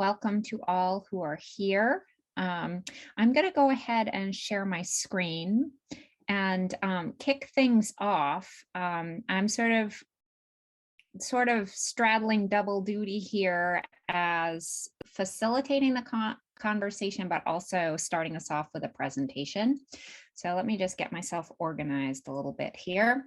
Welcome to all who are here. I'm going to go ahead and share my screen and kick things off. I'm sort of straddling double duty here as facilitating the conversation, but also starting us off with a presentation. So let me just get myself organized a little bit here.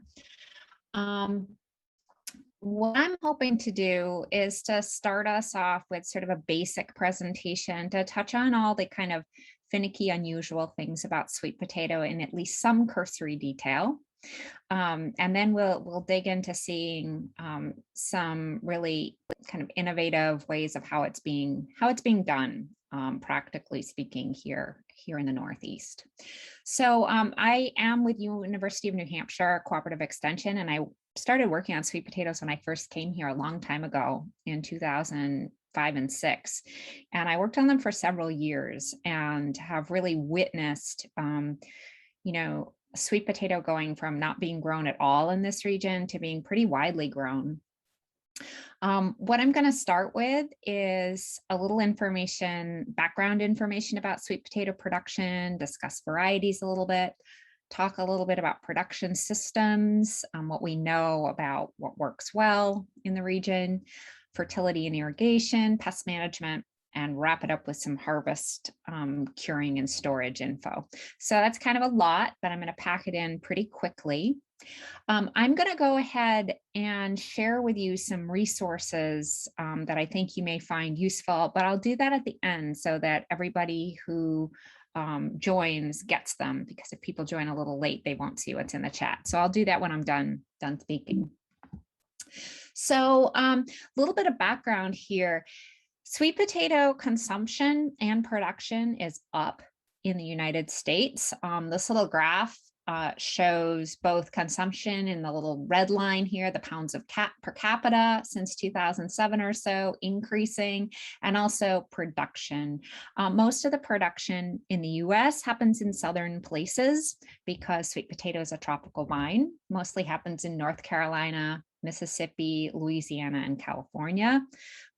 What I'm hoping to do is to start us off with sort of a basic presentation to touch on all the kind of finicky, unusual things about sweet potato in at least some cursory detail. And then we'll dig into seeing some really kind of innovative ways of how it's being done, practically speaking, here in the Northeast. So I am with University of New Hampshire Cooperative Extension, and I started working on sweet potatoes when I first came here a long time ago in 2005 and 6. And I worked on them for several years and have really witnessed, sweet potato going from not being grown at all in this region to being pretty widely grown. What I'm going to start with is a little background information about sweet potato production, discuss varieties a little bit, talk a little bit about production systems, what we know about what works well in the region, fertility and irrigation, pest management, and wrap it up with some harvest, curing and storage info. So that's kind of a lot, but I'm going to pack it in pretty quickly. I'm going to go ahead and share with you some resources that I think you may find useful, but I'll do that at the end so that everybody who joins gets them, because if people join a little late, they won't see what's in the chat. So I'll do that when I'm done speaking. So a little bit of background here. Sweet potato consumption and production is up in the United States. This little graph shows both consumption in the little red line here, the pounds of per capita since 2007 or so, increasing, and also production. Most of the production in the US happens in southern places because sweet potato is a tropical vine. Mostly happens in North Carolina, Mississippi, Louisiana, and California.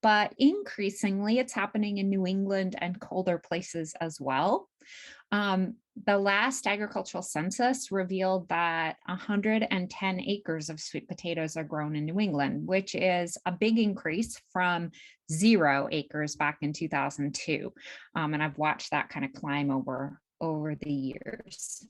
But increasingly, it's happening in New England and colder places as well. The last agricultural census revealed that 110 acres of sweet potatoes are grown in New England, which is a big increase from 0 acres back in 2002. And I've watched that kind of climb over the years.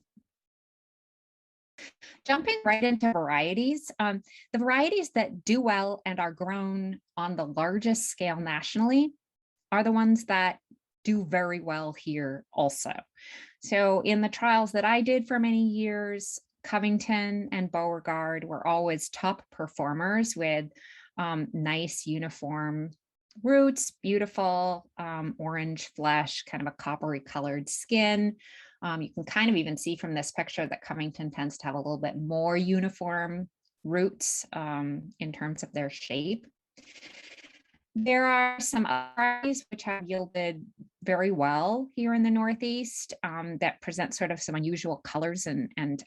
Jumping right into varieties, the varieties that do well and are grown on the largest scale nationally are the ones that do very well here also. So in the trials that I did for many years, Covington and Beauregard were always top performers with nice uniform roots, beautiful orange flesh, kind of a coppery colored skin. You can kind of even see from this picture that Covington tends to have a little bit more uniform roots in terms of their shape. There are some varieties which have yielded very well here in the Northeast that present sort of some unusual colors and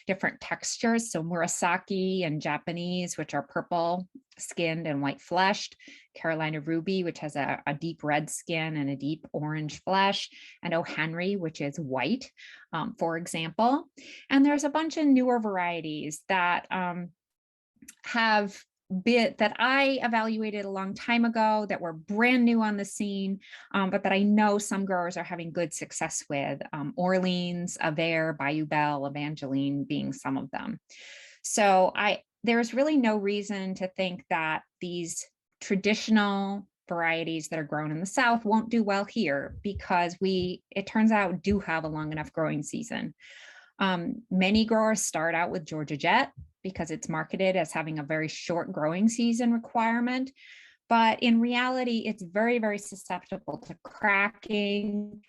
different textures. So Murasaki and Japanese, which are purple skinned and white fleshed, Carolina Ruby, which has a deep red skin and a deep orange flesh, and O. Henry, which is white, for example. And there's a bunch of newer varieties that that I evaluated a long time ago that were brand new on the scene, but that I know some growers are having good success with. Orleans, Avere, Bayou Belle, Evangeline being some of them. So there's really no reason to think that these traditional varieties that are grown in the South won't do well here, because it turns out, do have a long enough growing season. Many growers start out with Georgia Jet because it's marketed as having a very short growing season requirement. But in reality, it's very, very susceptible to cracking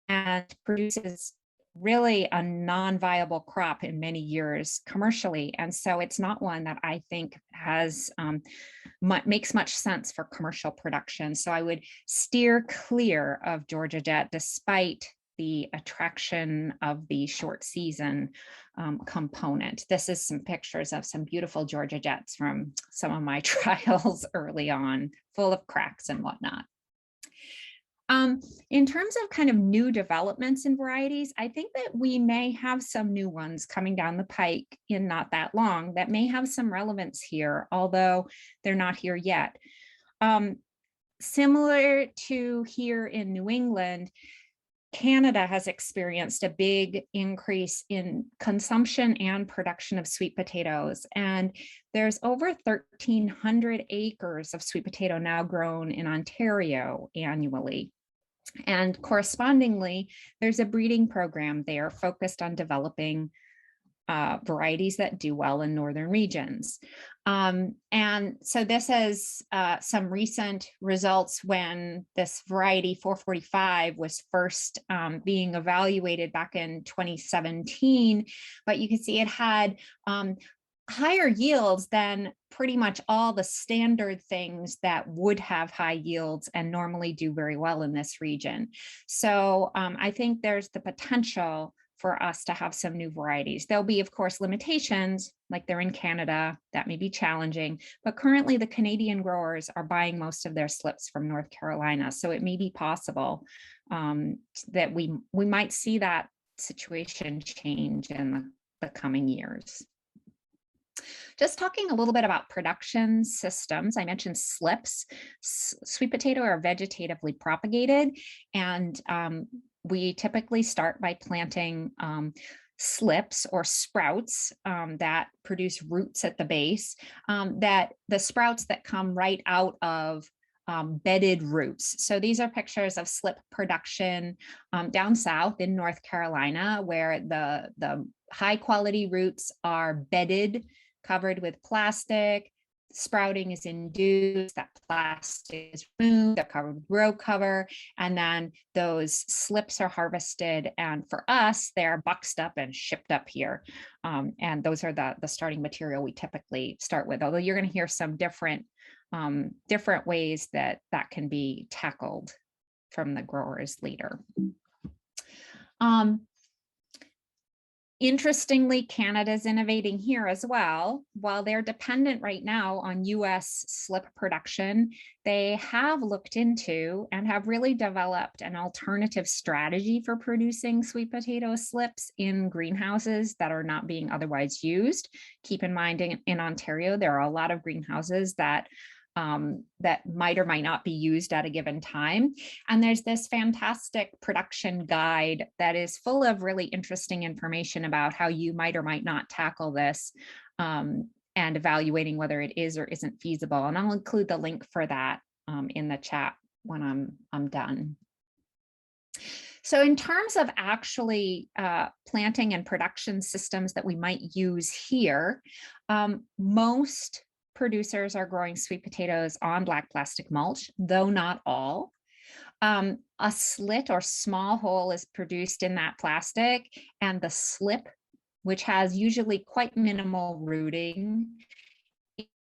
and produces really a non-viable crop in many years commercially. And so it's not one that I think makes much sense for commercial production. So I would steer clear of Georgia Jet, despite the attraction of the short season component. This is some pictures of some beautiful Georgia Jets from some of my trials early on, full of cracks and whatnot. In terms of kind of new developments in varieties, I think that we may have some new ones coming down the pike in not that long that may have some relevance here, although they're not here yet. Similar to here in New England, Canada has experienced a big increase in consumption and production of sweet potatoes. And there's over 1,300 acres of sweet potato now grown in Ontario annually. And correspondingly, there's a breeding program there focused on developing varieties that do well in northern regions. And so this is some recent results when this variety 445 was first being evaluated back in 2017, but you can see it had higher yields than pretty much all the standard things that would have high yields and normally do very well in this region. So I think there's the potential for us to have some new varieties. There'll be, of course, limitations like they're in Canada that may be challenging, but currently the Canadian growers are buying most of their slips from North Carolina. So it may be possible that we might see that situation change in the coming years. Just talking a little bit about production systems, I mentioned slips. Sweet potato are vegetatively propagated, and we typically start by planting slips or sprouts that produce roots at the base, that the sprouts that come right out of bedded roots. So these are pictures of slip production down south in North Carolina, where the high quality roots are bedded, covered with plastic. Sprouting is induced, that plastic is removed, they're covered with row cover, and then those slips are harvested. And for us, they're boxed up and shipped up here. And those are the starting material we typically start with, although you're going to hear some different ways that can be tackled from the growers later. Interestingly, Canada's innovating here as well. While they're dependent right now on US slip production, they have looked into and have really developed an alternative strategy for producing sweet potato slips in greenhouses that are not being otherwise used. Keep in mind, in Ontario, there are a lot of greenhouses that might or might not be used at a given time. And there's this fantastic production guide that is full of really interesting information about how you might or might not tackle this and evaluating whether it is or isn't feasible. And I'll include the link for that in the chat when I'm done. So in terms of actually planting and production systems that we might use here, most producers are growing sweet potatoes on black plastic mulch, though not all. A slit or small hole is produced in that plastic, and the slip, which has usually quite minimal rooting,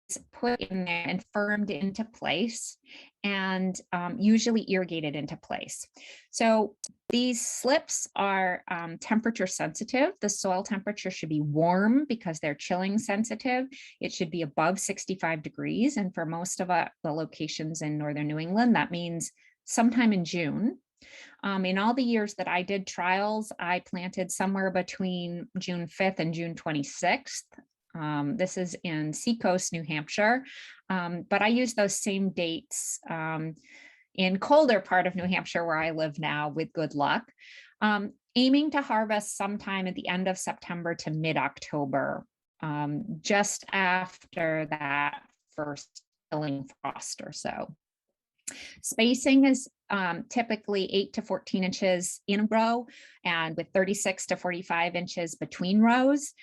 is put in there and firmed into place, and usually irrigated into place. So these slips are temperature sensitive. The soil temperature should be warm because they're chilling sensitive. It should be above 65 degrees. And for most of the locations in northern New England, that means sometime in June. In all the years that I did trials, I planted somewhere between June 5th and June 26th. This is in Seacoast, New Hampshire, but I use those same dates in colder part of New Hampshire where I live now with good luck, aiming to harvest sometime at the end of September to mid-October, just after that first killing frost or so. Spacing is typically 8 to 14 inches in a row and with 36 to 45 inches between rows.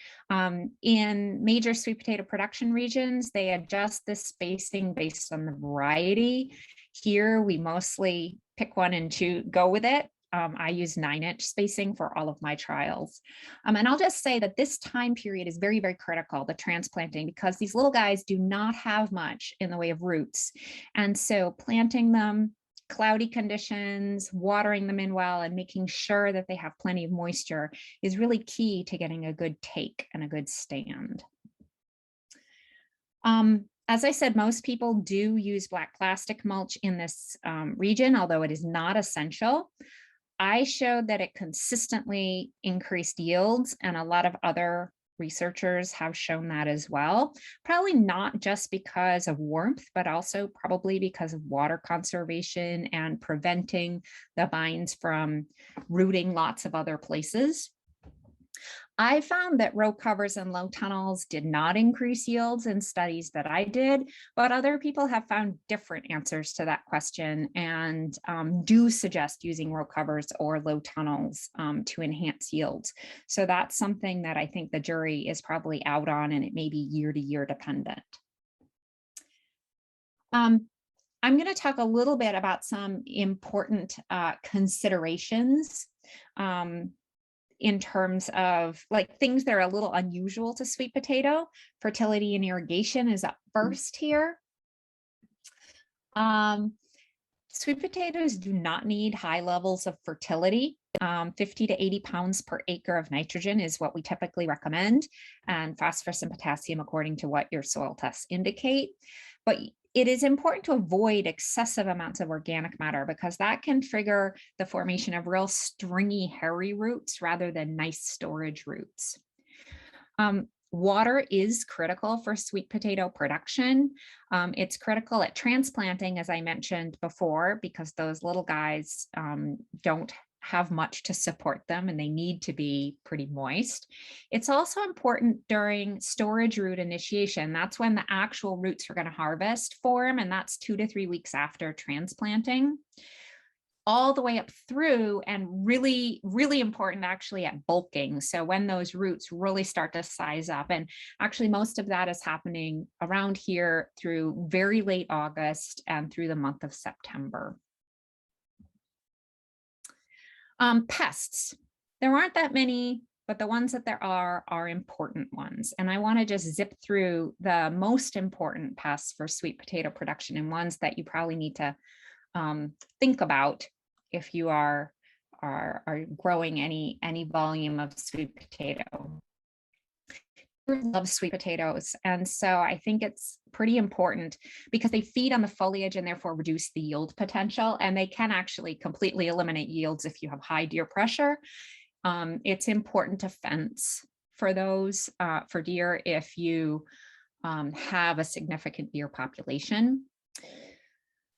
In major sweet potato production regions, they adjust this spacing based on the variety. Here, we mostly pick one and go with it. I use 9-inch spacing for all of my trials. And I'll just say that this time period is very, very critical, the transplanting, because these little guys do not have much in the way of roots. And so planting them, cloudy conditions, watering them in well, and making sure that they have plenty of moisture is really key to getting a good take and a good stand. As I said, most people do use black plastic mulch in this region, although it is not essential. I showed that it consistently increased yields, and a lot of other researchers have shown that as well. Probably not just because of warmth, but also probably because of water conservation and preventing the vines from rooting lots of other places. I found that row covers and low tunnels did not increase yields in studies that I did, but other people have found different answers to that question and do suggest using row covers or low tunnels to enhance yields. So that's something that I think the jury is probably out on, and it may be year to year dependent. I'm going to talk a little bit about some important considerations in terms of like things that are a little unusual to sweet potato. Fertility and irrigation is up first here. Sweet potatoes do not need high levels of fertility. 50 to 80 pounds per acre of nitrogen is what we typically recommend, and phosphorus and potassium according to what your soil tests indicate. But it is important to avoid excessive amounts of organic matter because that can trigger the formation of real stringy, hairy roots rather than nice storage roots. Water is critical for sweet potato production. It's critical at transplanting, as I mentioned before, because those little guys don't have much to support them and they need to be pretty moist. It's also important during storage root initiation. That's when the actual roots we're going to harvest form, and that's 2 to 3 weeks after transplanting. All the way up through, and really, really important actually at bulking. So when those roots really start to size up, and actually most of that is happening around here through very late August and through the month of September. Pests. There aren't that many, but the ones that there are important ones. And I want to just zip through the most important pests for sweet potato production and ones that you probably need to think about if you are growing any volume of sweet potato. Love sweet potatoes, and so I think it's pretty important because they feed on the foliage and therefore reduce the yield potential, and they can actually completely eliminate yields if you have high deer pressure. It's important to fence for those for deer if you have a significant deer population.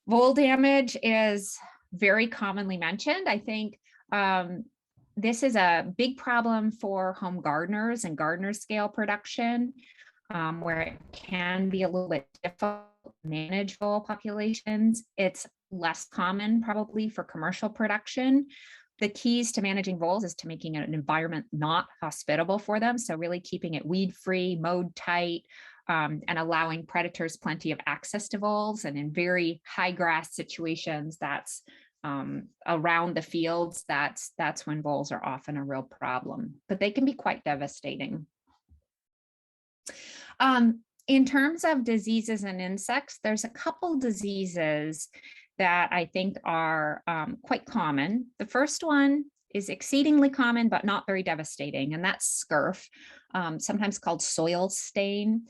Vole damage is very commonly mentioned. I think this is a big problem for home gardeners and gardener scale production, where it can be a little bit difficult to manage vole populations. It's less common probably for commercial production. The keys to managing voles is to making an environment not hospitable for them. So really keeping it weed free, mowed tight, and allowing predators plenty of access to voles. And in very high grass situations, that's around the fields, that's when voles are often a real problem, but they can be quite devastating. In terms of diseases and insects, there's a couple diseases that I think are quite common. The first one is exceedingly common, but not very devastating, and that's scurf, sometimes called soil stain.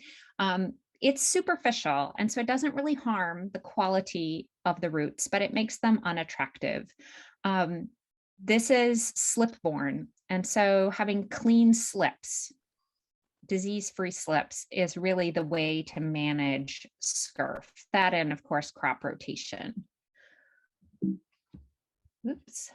It's superficial, and so it doesn't really harm the quality of the roots, but it makes them unattractive. This is slip-borne, and so having clean slips, disease-free slips, is really the way to manage scurf. That and, of course, crop rotation. Oops.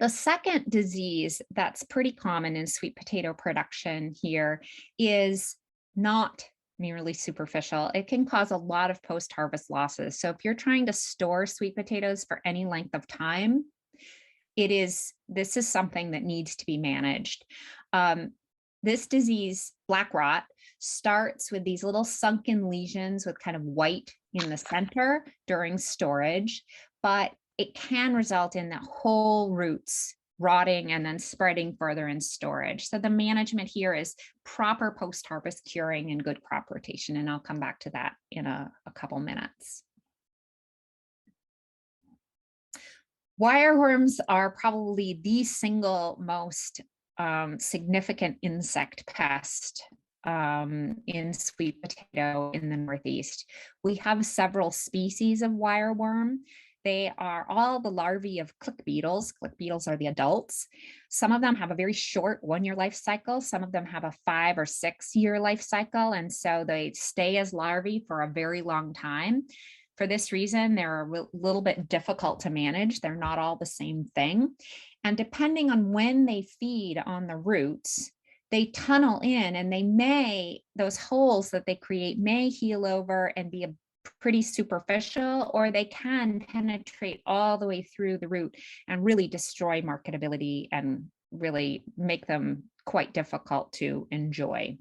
The second disease that's pretty common in sweet potato production here is not merely superficial. It can cause a lot of post-harvest losses. So if you're trying to store sweet potatoes for any length of time, this is something that needs to be managed. This disease, black rot, starts with these little sunken lesions with kind of white in the center during storage, but it can result in the whole roots rotting and then spreading further in storage. So the management here is proper post-harvest curing and good crop rotation, and I'll come back to that in a couple minutes. Wireworms are probably the single most significant insect pest in sweet potato in the Northeast. We have several species of wireworm. They are all the larvae of click beetles. Click beetles are the adults. Some of them have a very short 1-year life cycle. Some of them have a 5 or 6-year life cycle. And so they stay as larvae for a very long time. For this reason, they're a little bit difficult to manage. They're not all the same thing. And depending on when they feed on the roots, they tunnel in, and those holes that they create may heal over and be a pretty superficial, or they can penetrate all the way through the root and really destroy marketability and really make them quite difficult to enjoy.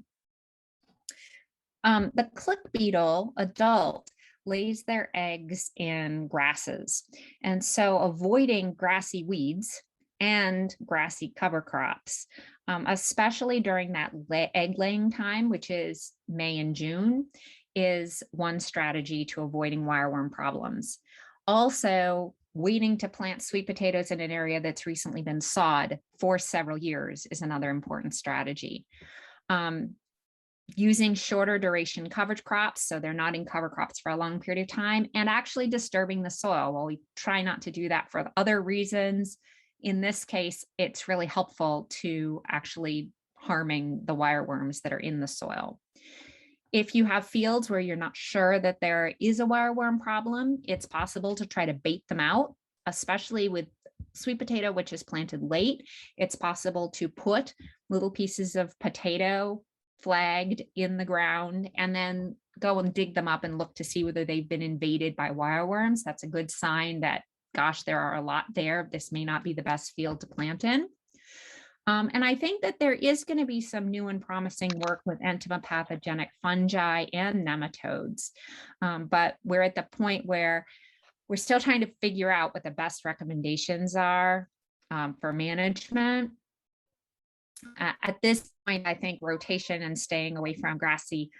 The click beetle adult lays their eggs in grasses. And so avoiding grassy weeds and grassy cover crops, especially during that egg laying time, which is May and June, is one strategy to avoiding wireworm problems. Also, waiting to plant sweet potatoes in an area that's recently been sod for several years is another important strategy. Using shorter duration coverage crops, so they're not in cover crops for a long period of time, and actually disturbing the soil. While we try not to do that for other reasons, in this case, it's really helpful to actually harming the wireworms that are in the soil. If you have fields where you're not sure that there is a wireworm problem, it's possible to try to bait them out, especially with sweet potato, which is planted late. It's possible to put little pieces of potato flagged in the ground and then go and dig them up and look to see whether they've been invaded by wireworms. That's a good sign that, gosh, there are a lot there. This may not be the best field to plant in. And I think that there is going to be some new and promising work with entomopathogenic fungi and nematodes. But we're at the point where we're still trying to figure out what the best recommendations are for management. At this point, I think rotation and staying away from grassy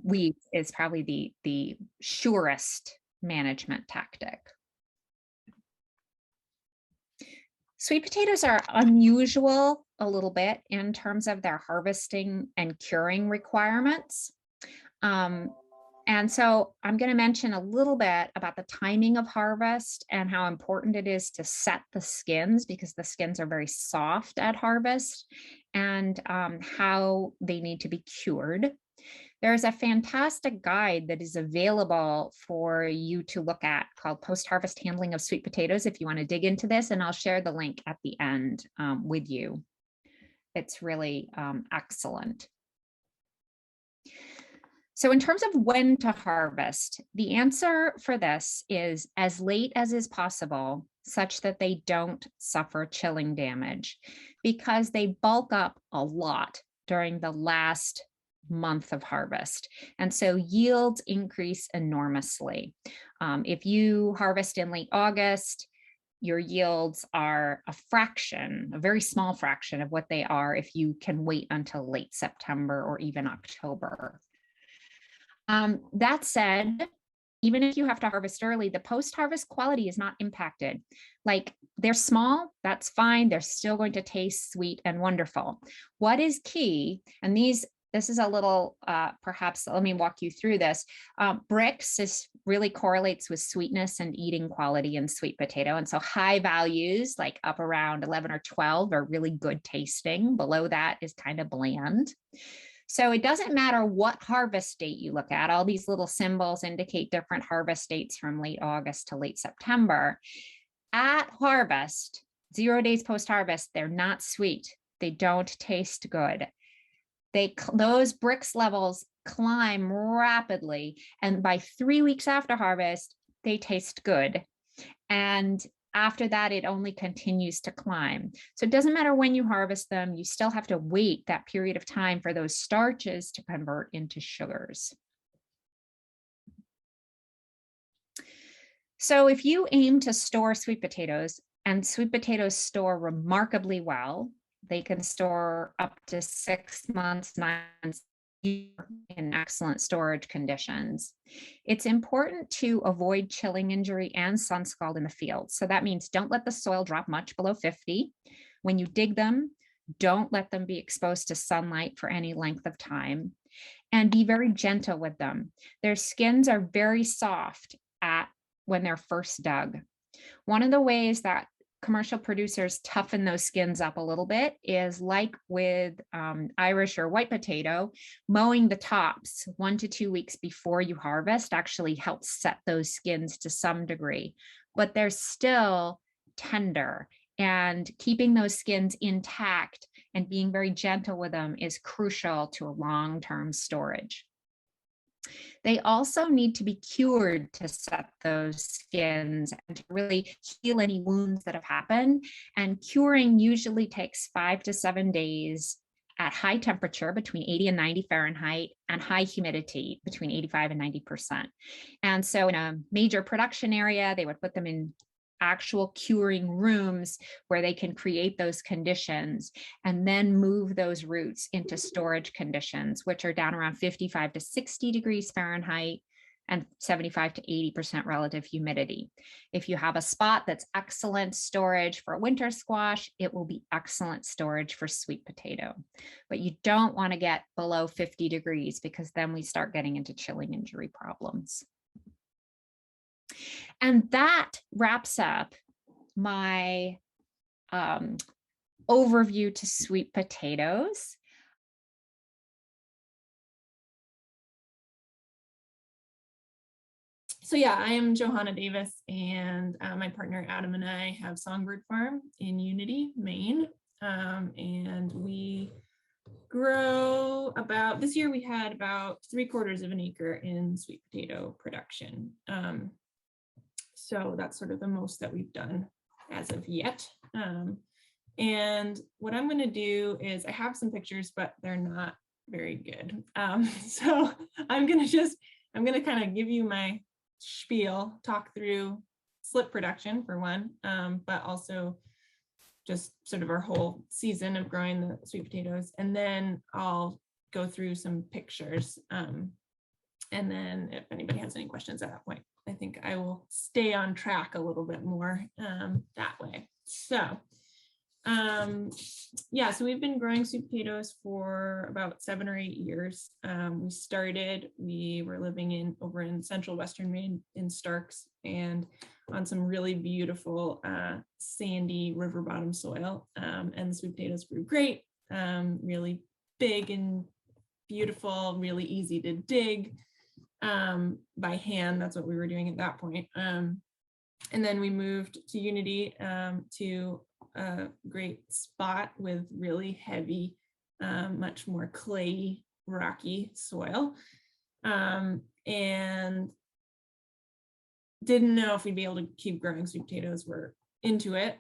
weeds is probably the surest management tactic. Sweet potatoes are unusual a little bit in terms of their harvesting and curing requirements. And so I'm going to mention a little bit about the timing of harvest and how important it is to set the skins, because the skins are very soft at harvest, and how they need to be cured. There's a fantastic guide that is available for you to look at called Post-Harvest Handling of Sweet Potatoes if you want to dig into this, and I'll share the link at the end with you. It's really excellent. So in terms of when to harvest, the answer for this is as late as is possible, such that they don't suffer chilling damage, because they bulk up a lot during the last month of harvest. And so yields increase enormously. If you harvest in late August, your yields are a fraction, a very small fraction of what they are if you can wait until late September or even October. That said, even if you have to harvest early, the post-harvest quality is not impacted. Like, they're small, that's fine. They're still going to taste sweet and wonderful. What is key, and this is a little, perhaps, let me walk you through this. Brix really correlates with sweetness and eating quality in sweet potato. And so high values, like up around 11 or 12, are really good tasting. Below that is kind of bland. So it doesn't matter what harvest date you look at. All these little symbols indicate different harvest dates from late August to late September. At harvest, 0 days post-harvest, they're not sweet. They don't taste good. Those Brix levels climb rapidly, and by 3 weeks after harvest, they taste good. And after that, it only continues to climb. So it doesn't matter when you harvest them, you still have to wait that period of time for those starches to convert into sugars. So if you aim to store sweet potatoes, and sweet potatoes store remarkably well, they can store up to 6 months, 9 months in excellent storage conditions. It's important to avoid chilling injury and sun scald in the field. So that means don't let the soil drop much below 50. When you dig them, Don't let them be exposed to sunlight for any length of time, and be very gentle with them. Their skins are very soft when they're first dug. One of the ways that commercial producers toughen those skins up a little bit is like with Irish or white potato, mowing the tops 1 to 2 weeks before you harvest actually helps set those skins to some degree, but they're still tender, and keeping those skins intact and being very gentle with them is crucial to a long-term storage. They also need to be cured to set those skins and to really heal any wounds that have happened. And curing usually takes 5 to 7 days at high temperature between 80 and 90 Fahrenheit and high humidity between 85 and 90%. And so in a major production area, they would put them in actual curing rooms where they can create those conditions and then move those roots into storage conditions, which are down around 55 to 60 degrees Fahrenheit and 75 to 80% relative humidity. If you have a spot that's excellent storage for winter squash, it will be excellent storage for sweet potato. But you don't want to get below 50 degrees because then we start getting into chilling injury problems. And that wraps up my overview to sweet potatoes. So yeah, I am Johanna Davis, and my partner Adam and I have Songbird Farm in Unity, Maine. And we grow about, this year we had about 3/4 of an acre in sweet potato production. So that's sort of the most that we've done as of yet. And what I'm going to do is, I have some pictures, but they're not very good. So I'm going to kind of give you my spiel, talk through slip production for one, but also just sort of our whole season of growing the sweet potatoes. And then I'll go through some pictures. And then if anybody has any questions at that point, I think I will stay on track a little bit more that way. So yeah, so we've been growing sweet potatoes for about 7 or 8 years. We were living over in central Western Maine in Starks, and on some really beautiful sandy river bottom soil. And the sweet potatoes grew great, really big and beautiful, really easy to dig by hand. That's what we were doing at that point. And then we moved to Unity to a great spot with really heavy, much more clayey, rocky soil, and didn't know if we'd be able to keep growing sweet potatoes. We're into it,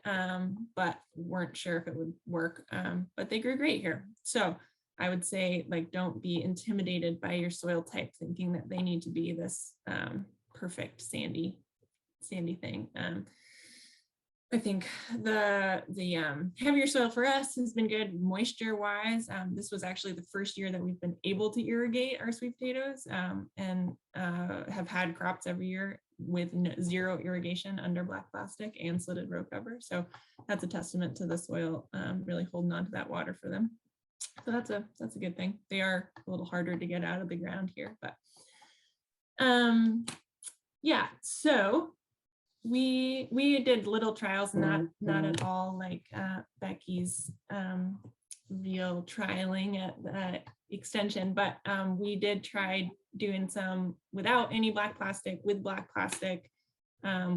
but weren't sure if it would work, but they grew great here. So I would say, like, don't be intimidated by your soil type, thinking that they need to be this perfect sandy thing. I think the heavier soil for us has been good moisture wise. This was actually the first year that we've been able to irrigate our sweet potatoes, and have had crops every year with zero irrigation under black plastic and slitted row cover. So that's a testament to the soil really holding on to that water for them. So that's a good thing. They are a little harder to get out of the ground here, but yeah, so we did little trials, not at all like Becky's real trialing at the extension, but we did try doing some without any black plastic, with black plastic,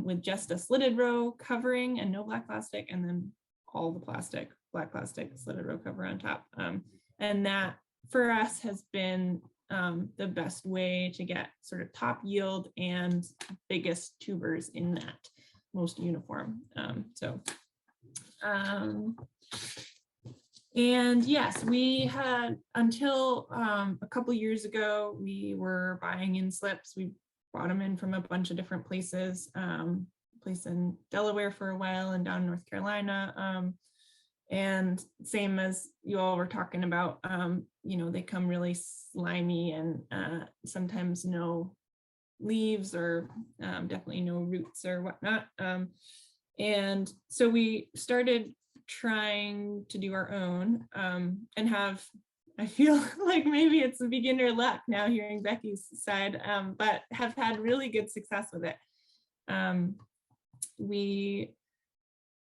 with just a slitted row covering and no black plastic, and then all the black plastic slitted row cover on top. And that for us has been the best way to get sort of top yield and biggest tubers in that, most uniform. And yes, we had, until a couple years ago, we were buying in slips. We brought them in from a bunch of different places, place in Delaware for a while and down in North Carolina. And same as you all were talking about, you know, they come really slimy and sometimes no leaves, or definitely no roots or whatnot. And so we started trying to do our own, and have, I feel like maybe it's a beginner luck now hearing Becky's side, but have had really good success with it. We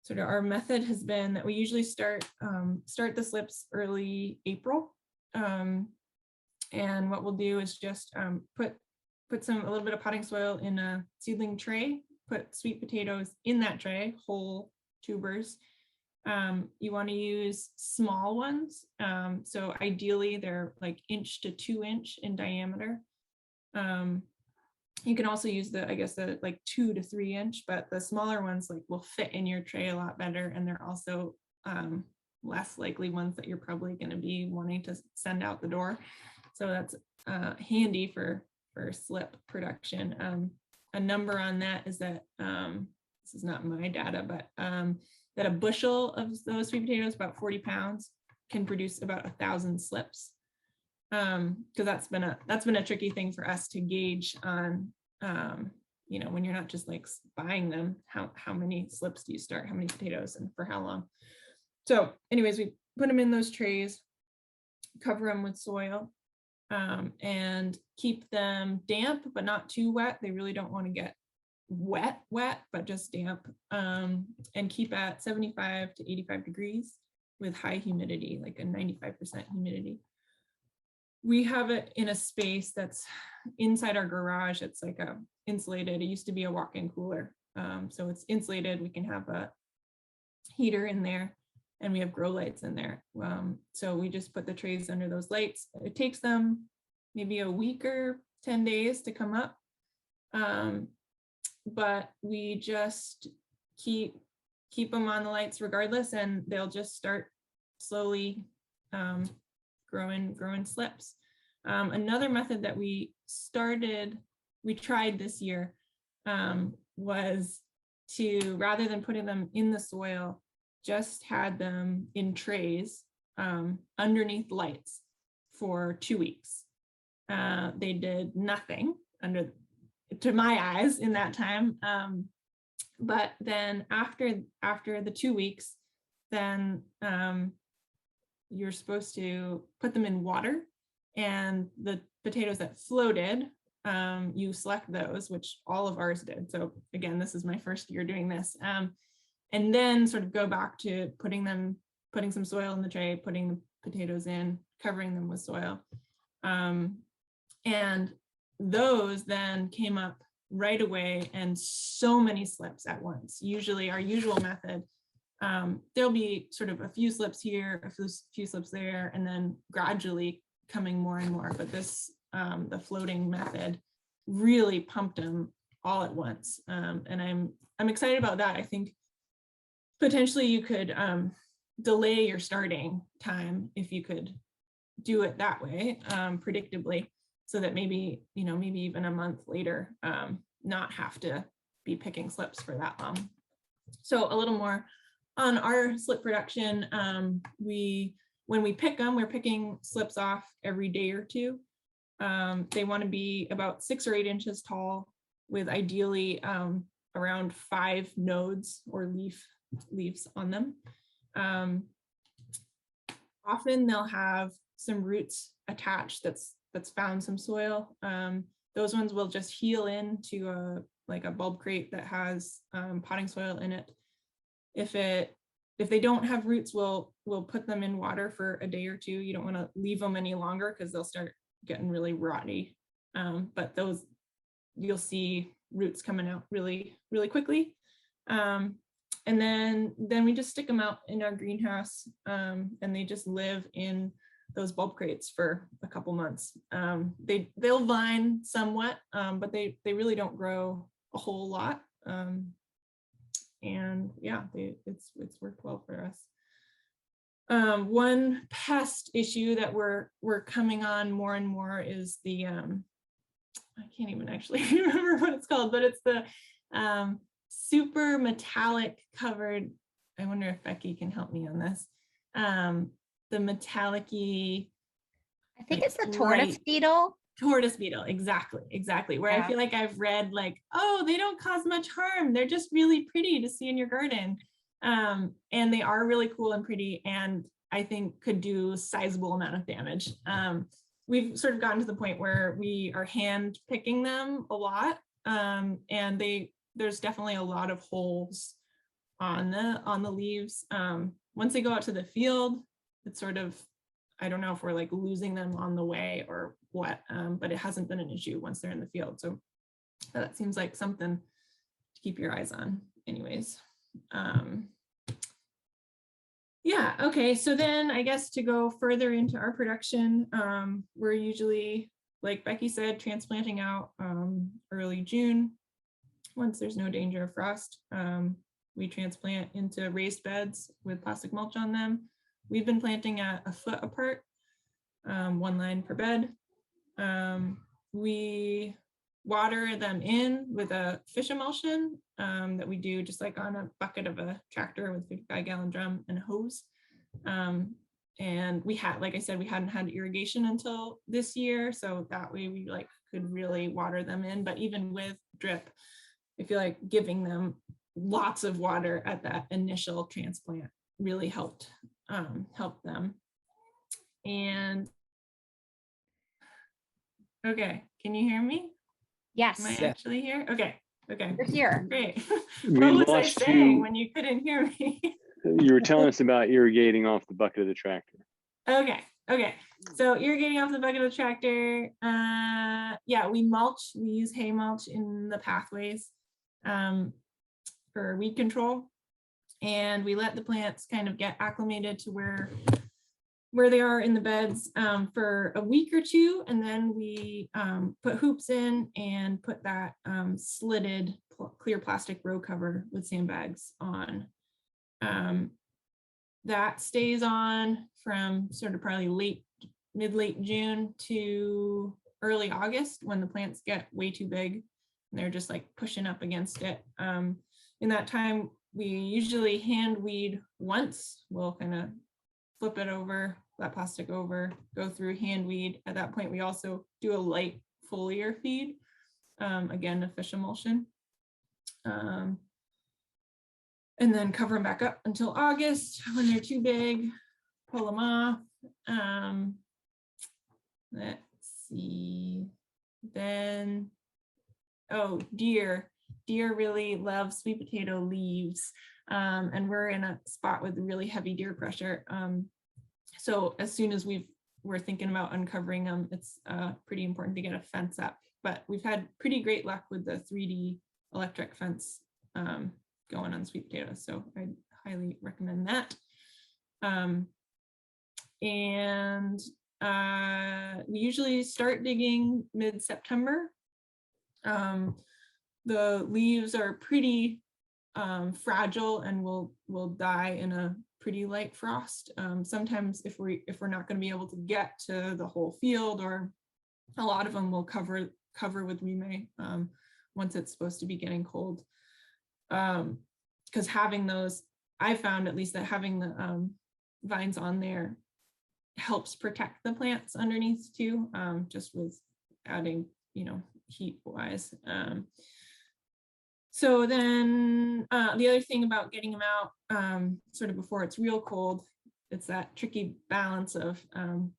sort of, our method has been that we usually start the slips early April. And what we'll do is just put a little bit of potting soil in a seedling tray, put sweet potatoes in that tray, whole tubers. You want to use small ones. So ideally they're like 1 to 2 inch in diameter. You can also use the, I guess, the like 2 to 3 inch, but the smaller ones like will fit in your tray a lot better. And they're also less likely ones that you're probably going to be wanting to send out the door. So that's handy for slip production. A number on that is that, this is not my data, but that a bushel of those sweet potatoes, about 40 pounds, can produce about 1,000 slips. Because that's been a tricky thing for us to gauge on, you know, when you're not just like buying them, how many slips do you start, how many potatoes, and for how long. So anyways, we put them in those trays, cover them with soil, and keep them damp, but not too wet. They really don't want to get wet, but just damp, and keep at 75 to 85 degrees with high humidity, like a 95% humidity. We have it in a space that's inside our garage. It's like a insulated, it used to be a walk-in cooler. So it's insulated. We can have a heater in there, and we have grow lights in there. So we just put the trays under those lights. It takes them maybe a week or 10 days to come up. But we just keep them on the lights regardless, and they'll just start slowly growing slips. Another method that we tried this year, was to, rather than putting them in the soil, just had them in trays underneath lights for 2 weeks. They did nothing to my eyes in that time. But then after the 2 weeks, then you're supposed to put them in water, and the potatoes that floated, you select those, which all of ours did. So again, this is my first year doing this. And then sort of go back to putting some soil in the tray, putting the potatoes in, covering them with soil. And those then came up right away, and so many slips at once. Usually our usual method, there'll be sort of a few slips here, a few slips there, and then gradually coming more and more. But this, the floating method, really pumped them all at once. And I'm excited about that. I think potentially you could delay your starting time if you could do it that way, predictably, so that maybe even a month later, not have to be picking slips for that long. So a little more on our slip production. When we pick them, we're picking slips off every day or two. They want to be about 6 or 8 inches tall, with ideally around 5 nodes or leaves on them. Often they'll have some roots attached that's found some soil. Those ones will just heal into a bulb crate that has potting soil in it. If they don't have roots, we'll put them in water for a day or two. You don't want to leave them any longer because they'll start getting really rotty. But those, you'll see roots coming out really, really quickly. And then we just stick them out in our greenhouse, and they just live in those bulb crates for a couple months. They'll vine somewhat, but they really don't grow a whole lot. And yeah, it's worked well for us. One pest issue that we're coming on more and more is the I can't even actually remember what it's called, but it's the super metallic covered. I wonder if Becky can help me on this. The metallic-y, I think it's the tortoise beetle. Tortoise beetle, exactly. Where I feel like I've read like, oh, they don't cause much harm. They're just really pretty to see in your garden. And they are really cool and pretty, and I think could do a sizable amount of damage. We've sort of gotten to the point where we are hand picking them a lot, and there's definitely a lot of holes on the leaves. Once they go out to the field, it's sort of, I don't know if we're like losing them on the way or what, but it hasn't been an issue once they're in the field. So that seems like something to keep your eyes on anyways. Yeah, okay, so then I guess to go further into our production, we're usually, like Becky said, transplanting out early June. Once there's no danger of frost, we transplant into raised beds with plastic mulch on them. We've been planting at a foot apart, 1 line per bed. We water them in with a fish emulsion that we do just like on a bucket of a tractor with a 55-gallon drum and a hose. And we had, like I said, we hadn't had irrigation until this year, so that way we like could really water them in. But even with drip, I feel like giving them lots of water at that initial transplant really helped them. And okay, can you hear me? Yes. Am I actually here? Okay. You're here. Great. We What was I lost saying you. when you couldn't hear me? You were telling us about irrigating off the bucket of the tractor. Okay. So irrigating off the bucket of the tractor. Yeah, we mulch. We use hay mulch in the pathways for weed control, and we let the plants kind of get acclimated to where they are in the beds for a week or two, and then we put hoops in and put that slitted clear plastic row cover with sandbags on. That stays on from sort of probably mid-late June to early August, when the plants get way too big and they're just like pushing up against it. In that time, we usually hand weed once. We'll kind of flip it over, that plastic over, go through hand weed. At that point, we also do a light foliar feed, again, a fish emulsion. And then cover them back up until August. When they're too big, pull them off. Let's see. Then, oh, deer really love sweet potato leaves. And we're in a spot with really heavy deer pressure. So as soon as we're thinking about uncovering them, it's pretty important to get a fence up. But we've had pretty great luck with the 3D electric fence going on sweet potatoes, so I'd highly recommend that. And we usually start digging mid-September. The leaves are pretty fragile and will die in a pretty light frost. Sometimes if we're not going to be able to get to the whole field, or a lot of them will cover with remay once it's supposed to be getting cold. Because having those, I found at least that having the vines on there helps protect the plants underneath too, just with adding, heat wise. So then the other thing about getting them out sort of before it's real cold, it's that tricky balance of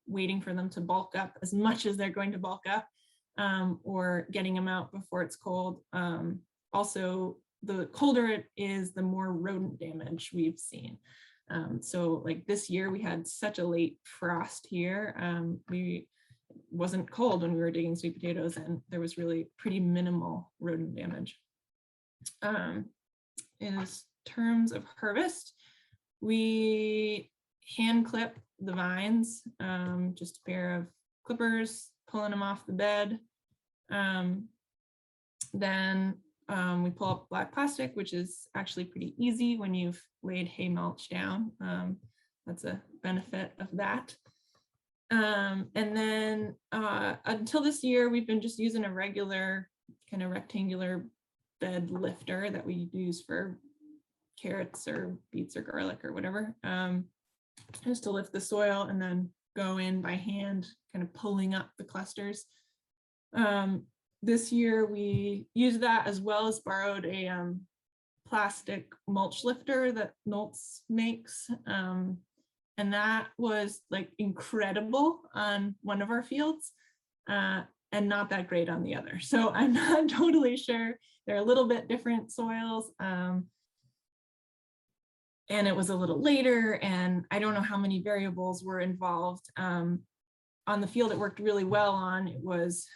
waiting for them to bulk up as much as they're going to bulk up, or getting them out before it's cold. Also, the colder it is, the more rodent damage we've seen. So like this year we had such a late frost here. It wasn't cold when we were digging sweet potatoes, and there was really pretty minimal rodent damage. In terms of harvest, we hand clip the vines, just a pair of clippers, pulling them off the bed. Then we pull up black plastic, which is actually pretty easy when you've laid hay mulch down. That's a benefit of that. And then until this year, we've been just using a regular kind of rectangular bed lifter that we use for carrots or beets or garlic or whatever, just to lift the soil and then go in by hand, kind of pulling up the clusters. This year we used that, as well as borrowed a plastic mulch lifter that Nolts makes. And that was like incredible on one of our fields and not that great on the other. So I'm not totally sure. They're a little bit different soils. And it was a little later, and I don't know how many variables were involved. On the field it worked really well on, it was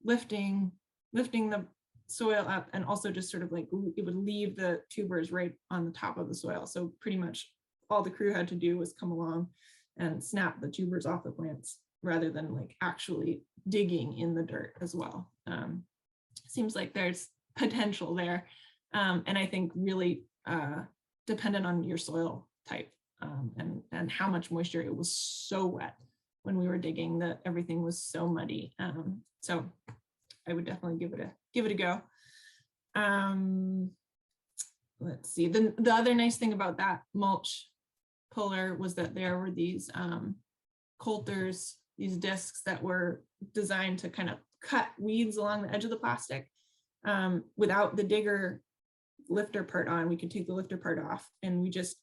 lifting the soil up, and also just sort of like it would leave the tubers right on the top of the soil. So pretty much all the crew had to do was come along and snap the tubers off the plants rather than like actually digging in the dirt as well. Seems like there's potential there. And I think really dependent on your soil type and how much moisture. It was so wet when we were digging that everything was so muddy. So I would definitely give it a go. Let's see, the other nice thing about that mulch puller was that there were these coulters, these discs that were designed to kind of cut weeds along the edge of the plastic. Without the digger lifter part on, we could take the lifter part off, and we just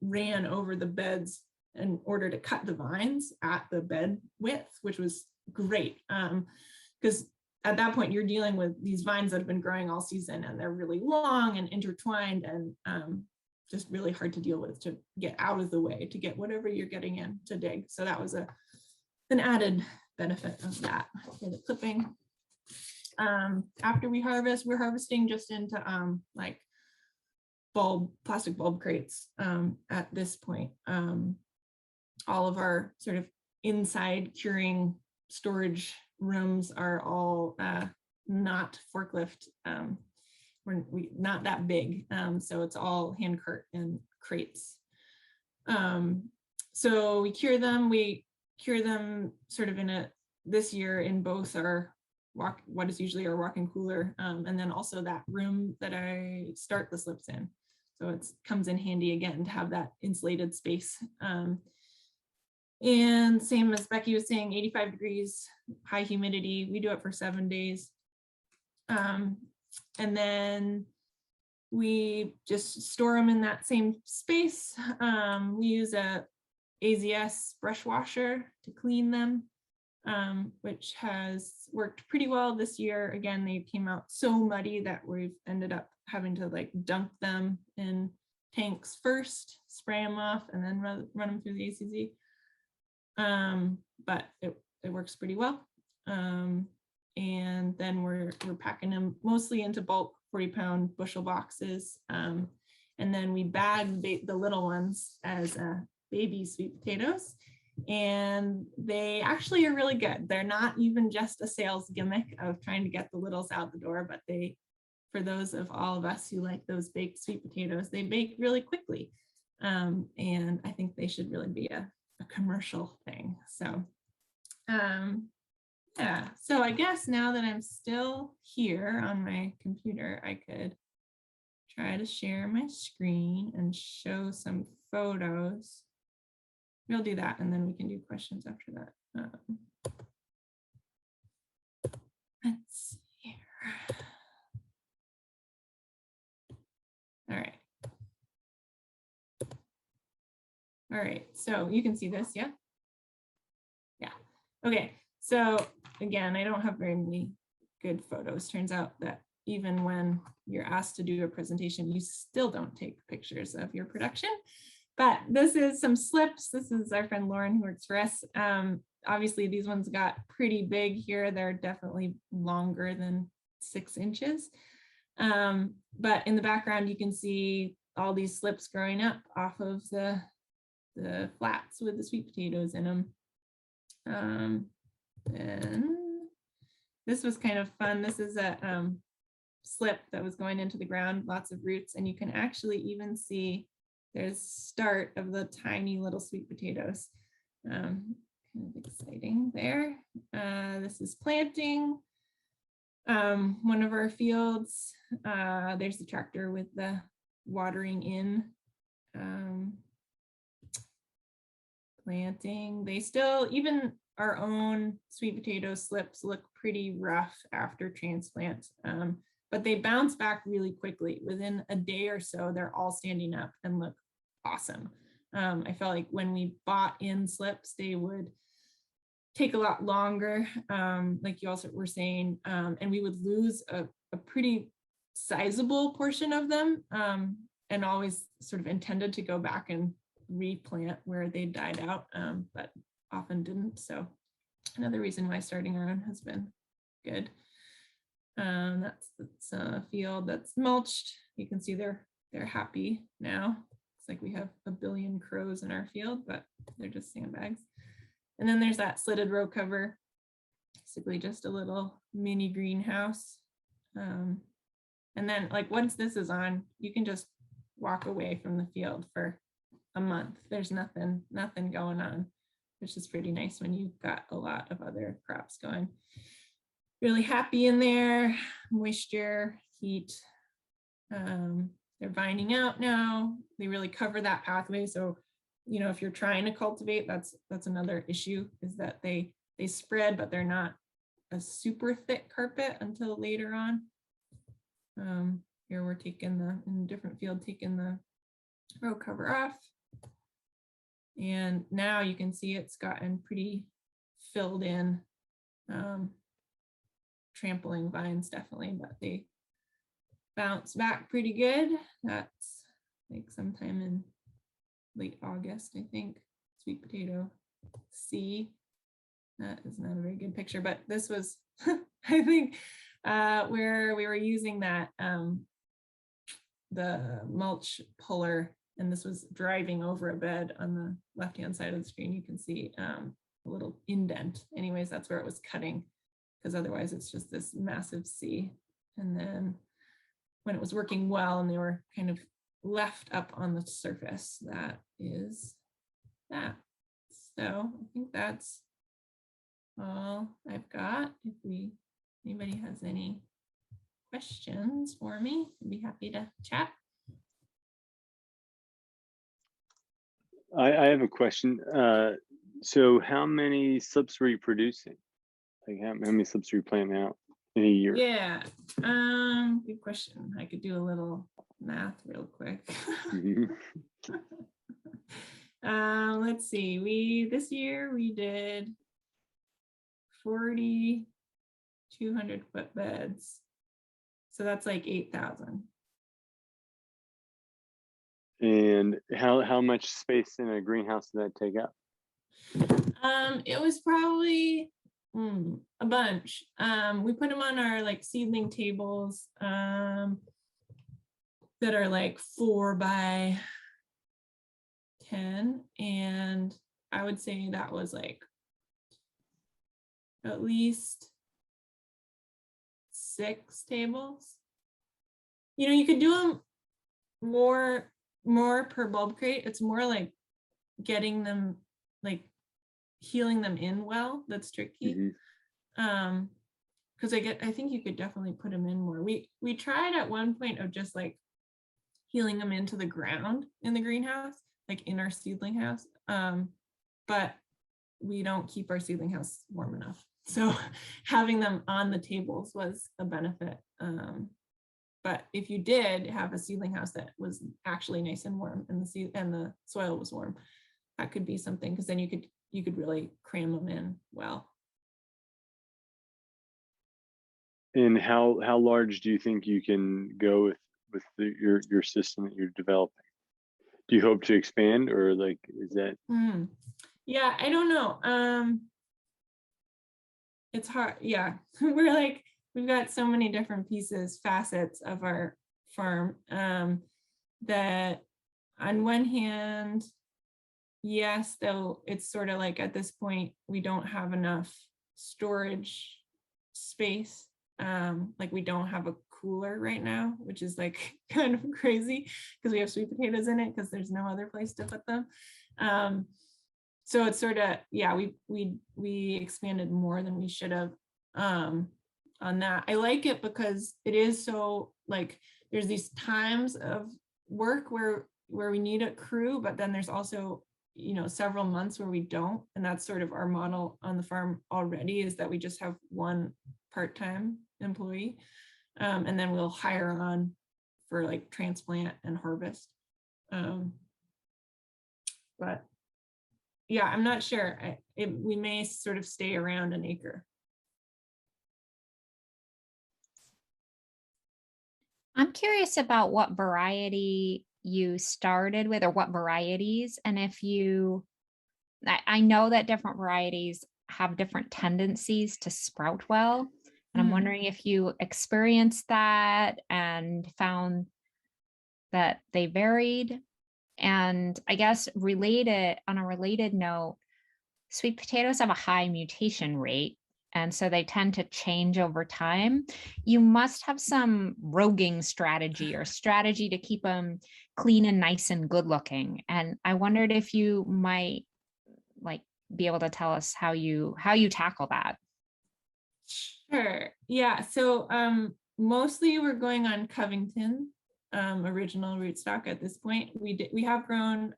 ran over the beds in order to cut the vines at the bed width, which was great. Because at that point you're dealing with these vines that have been growing all season, and they're really long and intertwined, and just really hard to deal with, to get out of the way, to get whatever you're getting in to dig. So that was an added benefit of that for the clipping. After we harvest, we're harvesting just into like plastic bulb crates at this point. All of our sort of inside curing storage rooms are all not forklift. We're not that big, so it's all hand cart and crates. So we cure them. We cure them sort of this year in both our what is usually our walk-in cooler, and then also that room that I start the slips in. So it comes in handy again to have that insulated space. And same as Becky was saying, 85 degrees, high humidity. We do it for 7 days. And then we just store them in that same space. We use a AZS brush washer to clean them, which has worked pretty well this year. Again, they came out so muddy that we've ended up having to like dunk them in tanks first, spray them off, and then run them through the ACZ. But it works pretty well. And then we're packing them mostly into bulk 40-pound bushel boxes. And then we bag the little ones as baby sweet potatoes. And they actually are really good. They're not even just a sales gimmick of trying to get the littles out the door, but for those of all of us who like those baked sweet potatoes, they bake really quickly. And I think they should really be a commercial thing. So yeah, so I guess now that I'm still here on my computer, I could try to share my screen and show some photos. We'll do that, and then we can do questions after that. Let's see here. All right. All right, so you can see this, yeah? Yeah, okay. So again, I don't have very many good photos. Turns out that even when you're asked to do a presentation, you still don't take pictures of your production. But this is some slips. This is our friend Lauren who works for us. Obviously, these ones got pretty big here. They're definitely longer than 6 inches. But in the background, you can see all these slips growing up off of the flats with the sweet potatoes in them. And this was kind of fun. This is a slip that was going into the ground, lots of roots, and you can actually even see there's start of the tiny little sweet potatoes. Kind of exciting there. This is planting. One of our fields, there's the tractor with the watering in. Planting. They still, even our own sweet potato slips look pretty rough after transplant, but but they bounce back really quickly. Within a day or so, they're all standing up and look awesome. I felt like when we bought in slips, they would take a lot longer, like you also were saying, and we would lose a pretty sizable portion of them, and always sort of intended to go back and replant where they died out, but often didn't. So another reason why starting our own has been good. That's a field that's mulched. You can see they're happy now. It's like we have a billion crows in our field, but they're just sandbags. And then there's that slitted row cover, basically just a little mini greenhouse. And then like once this is on, you can just walk away from the field for a month. There's nothing going on, which is pretty nice when you've got a lot of other crops going. Really happy in there, moisture, heat. They're vining out now. They really cover that pathway. So, you know, if you're trying to cultivate, that's another issue, is that they spread, but they're not a super thick carpet until later on. Here we're taking in a different field, taking the row cover off. And now you can see it's gotten pretty filled in. Trampling vines definitely, but they bounce back pretty good. That's like sometime in late August, I think. Sweet potato C. That is not a very good picture, but this was, I think, where we were using that, the mulch puller, and this was driving over a bed on the left-hand side of the screen. You can see a little indent. Anyways, that's where it was cutting, because otherwise it's just this massive C. And then when it was working well and they were kind of left up on the surface, that is that. So I think that's all I've got. If anybody has any questions for me, I'd be happy to chat. I have a question. So how many slips were you producing? Like how many slips were you planting out in a year? Yeah, good question. I could do a little math real quick. Let's see, this year we did 40 200-foot beds. So that's like 8,000. And how much space in a greenhouse did that take up? It was probably a bunch. We put them on our like seedling tables that are like 4 by 10, and I would say that was like at least 6 tables. You know, you could do them more per bulb crate. It's more like getting them, like healing them in well, that's tricky. Because I think you could definitely put them in more. We tried at one point of just like healing them into the ground in the greenhouse, like in our seedling house, but we don't keep our seedling house warm enough, so having them on the tables was a benefit. But if you did have a seedling house that was actually nice and warm, and the soil was warm, that could be something, because then you could really cram them in well. And how large do you think you can go with your system that you're developing? Do you hope to expand, or like is that? Yeah, I don't know. It's hard. Yeah, we've got so many different facets of our farm, that on one hand, yes, though it's sort of like at this point we don't have enough storage space. Like we don't have a cooler right now, which is like kind of crazy because we have sweet potatoes in it because there's no other place to put them. So it's sort of, yeah, we expanded more than we should have on that. I like it because it is so, like, there's these times of work where we need a crew, but then there's also, you know, several months where we don't. And that's sort of our model on the farm already, is that we just have one part-time employee. And then we'll hire on for like transplant and harvest. But yeah, I'm not sure. We may sort of stay around an acre. I'm curious about what variety you started with or what varieties. And if you, I know that different varieties have different tendencies to sprout well. And I'm wondering if you experienced that and found that they varied. And I guess on a related note, sweet potatoes have a high mutation rate, and so they tend to change over time. You must have some roguing strategy or strategy to keep them clean and nice and good looking. And I wondered if you might like be able to tell us how you tackle that. Sure. Yeah. So mostly we're going on Covington original rootstock at this point. We have grown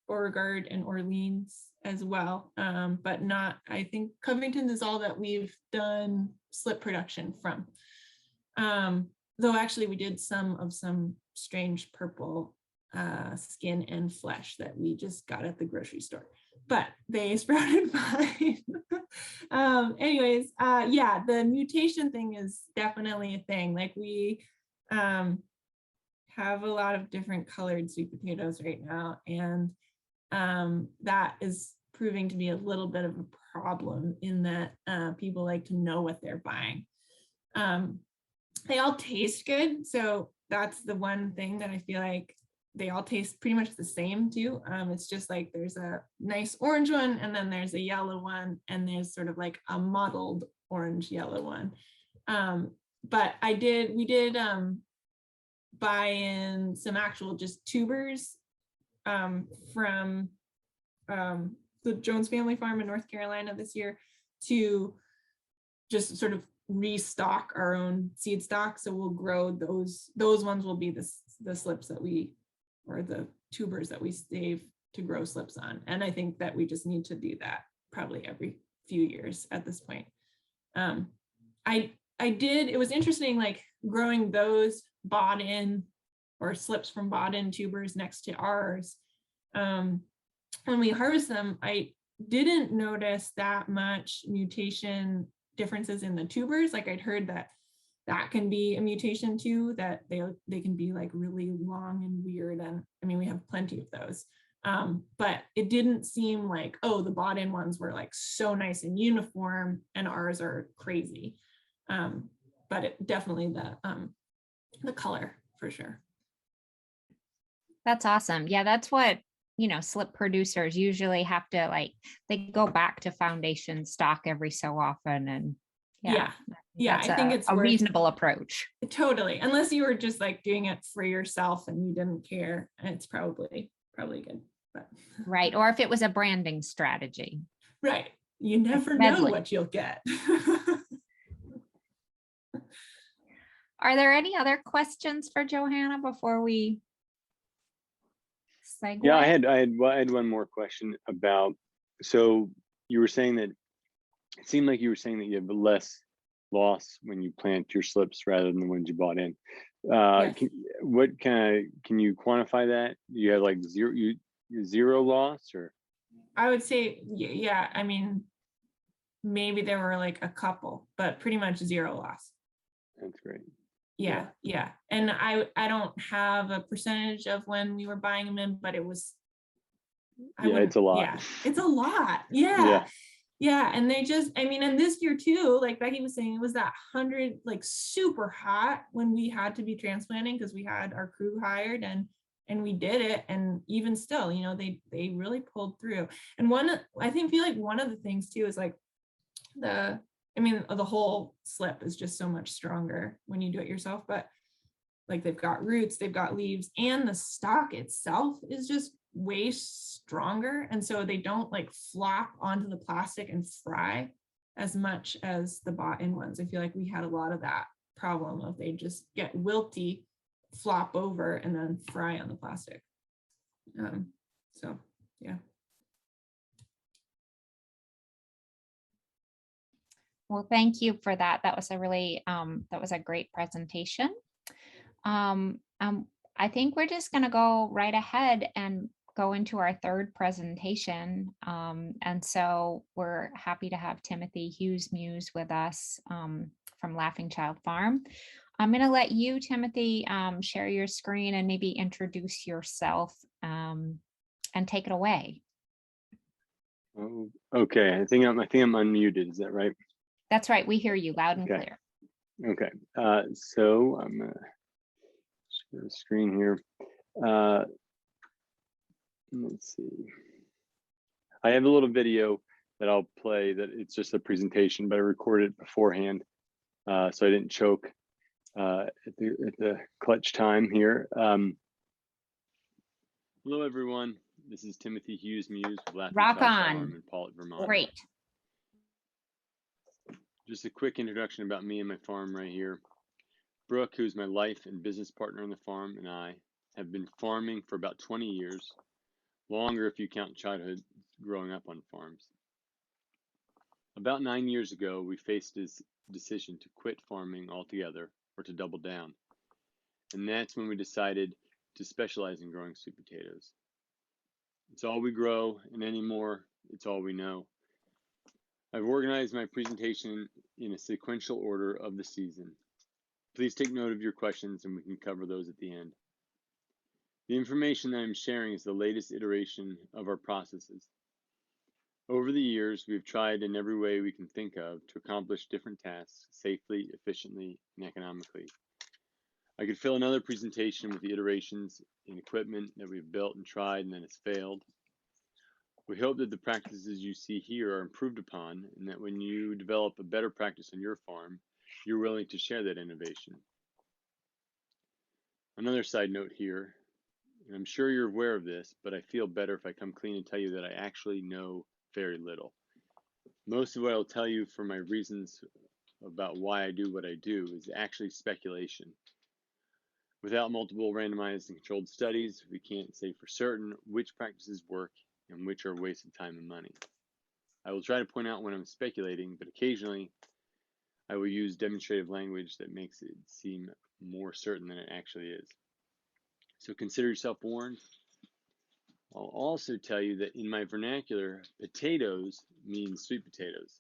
Beauregard and Orleans as well, but not, I think Covington is all that we've done slip production from. Though actually we did some strange purple skin and flesh that we just got at the grocery store, but they sprouted fine. Anyways, yeah, the mutation thing is definitely a thing. Like we have a lot of different colored sweet potatoes right now, and that is proving to be a little bit of a problem in that people like to know what they're buying. They all taste good, so that's the one thing that I feel like they all taste pretty much the same too. It's just like there's a nice orange one, and then there's a yellow one, and there's sort of like a mottled orange yellow one. But we did buy in some actual just tubers from the Jones family farm in North Carolina this year to just sort of restock our own seed stock. So we'll grow those ones will be the slips that or the tubers that we save to grow slips on. And I think that we just need to do that probably every few years at this point. It was interesting, like growing those bought in or slips from bought in tubers next to ours. When we harvest them, I didn't notice that much mutation differences in the tubers. Like I'd heard that can be a mutation too, that they can be like really long and weird. And I mean, we have plenty of those. But it didn't seem like, oh, the bought in ones were like so nice and uniform and ours are crazy. But it definitely the color for sure. That's awesome. Yeah, that's what, slip producers usually have to they go back to foundation stock every so often. And yeah, I think it's a reasonable approach. Totally. Unless you were just like doing it for yourself and you didn't care, it's probably good. But right. Or if it was a branding strategy. Right. You never know what you'll get. Are there any other questions for Johanna before we segue? Yeah, I had one more question about, so you were saying that it seemed like you were saying that you have less loss when you plant your slips rather than the ones you bought in. Yes. Can you quantify that? You have like zero loss, or? I would say, yeah, I mean, maybe there were like a couple, but pretty much zero loss. That's great. Yeah. And I don't have a percentage of when we were buying them in, but it was, it's a lot. Yeah, it's a lot. Yeah. And they just, I mean, and this year too, like Becky was saying, it was that 100, like super hot when we had to be transplanting because we had our crew hired and we did it. And even still, they really pulled through. And I feel like one of the things too is like the whole slip is just so much stronger when you do it yourself, but like they've got roots, they've got leaves, and the stalk itself is just way stronger. And so they don't like flop onto the plastic and fry as much as the bought in ones. I feel like we had a lot of that problem of they just get wilty, flop over, and then fry on the plastic. So yeah. Well, thank you for that. That was a really, that was a great presentation. Um, um, I think we're just gonna go right ahead and go into our third presentation. And so we're happy to have Timothy Hughes-Muse with us from Laughing Child Farm. I'm gonna let you, Timothy, share your screen and maybe introduce yourself and take it away. Oh, okay. I think I'm unmuted. Is that right? That's right. We hear you loud and Okay. clear. Okay. So I'm gonna share the screen here. Let's see. I have a little video that I'll play. That it's just a presentation, but I recorded it beforehand, so I didn't choke at the clutch time here. Hello, everyone. This is Timothy Hughes-Muse with Laughing Rock Child Farm on. in Pawlet, Vermont. Great. Just a quick introduction about me and my farm right here. Brooke, who's my life and business partner on the farm, and I have been farming for about 20 years, longer if you count childhood growing up on farms. About 9 years ago, we faced this decision to quit farming altogether or to double down. And that's when we decided to specialize in growing sweet potatoes. It's all we grow, and anymore, it's all we know. I've organized my presentation in a sequential order of the season. Please take note of your questions and we can cover those at the end. The information that I'm sharing is the latest iteration of our processes. Over the years, we've tried in every way we can think of to accomplish different tasks safely, efficiently, and economically. I could fill another presentation with the iterations in equipment that we've built and tried and then it's failed. We hope that the practices you see here are improved upon and that when you develop a better practice on your farm, you're willing to share that innovation. Another side note here, and I'm sure you're aware of this, but I feel better if I come clean and tell you that I actually know very little. Most of what I'll tell you for my reasons about why I do what I do is actually speculation. Without multiple randomized and controlled studies, we can't say for certain which practices work and which are a waste of time and money. I will try to point out when I'm speculating, but occasionally I will use demonstrative language that makes it seem more certain than it actually is. So consider yourself warned. I'll also tell you that in my vernacular, potatoes means sweet potatoes,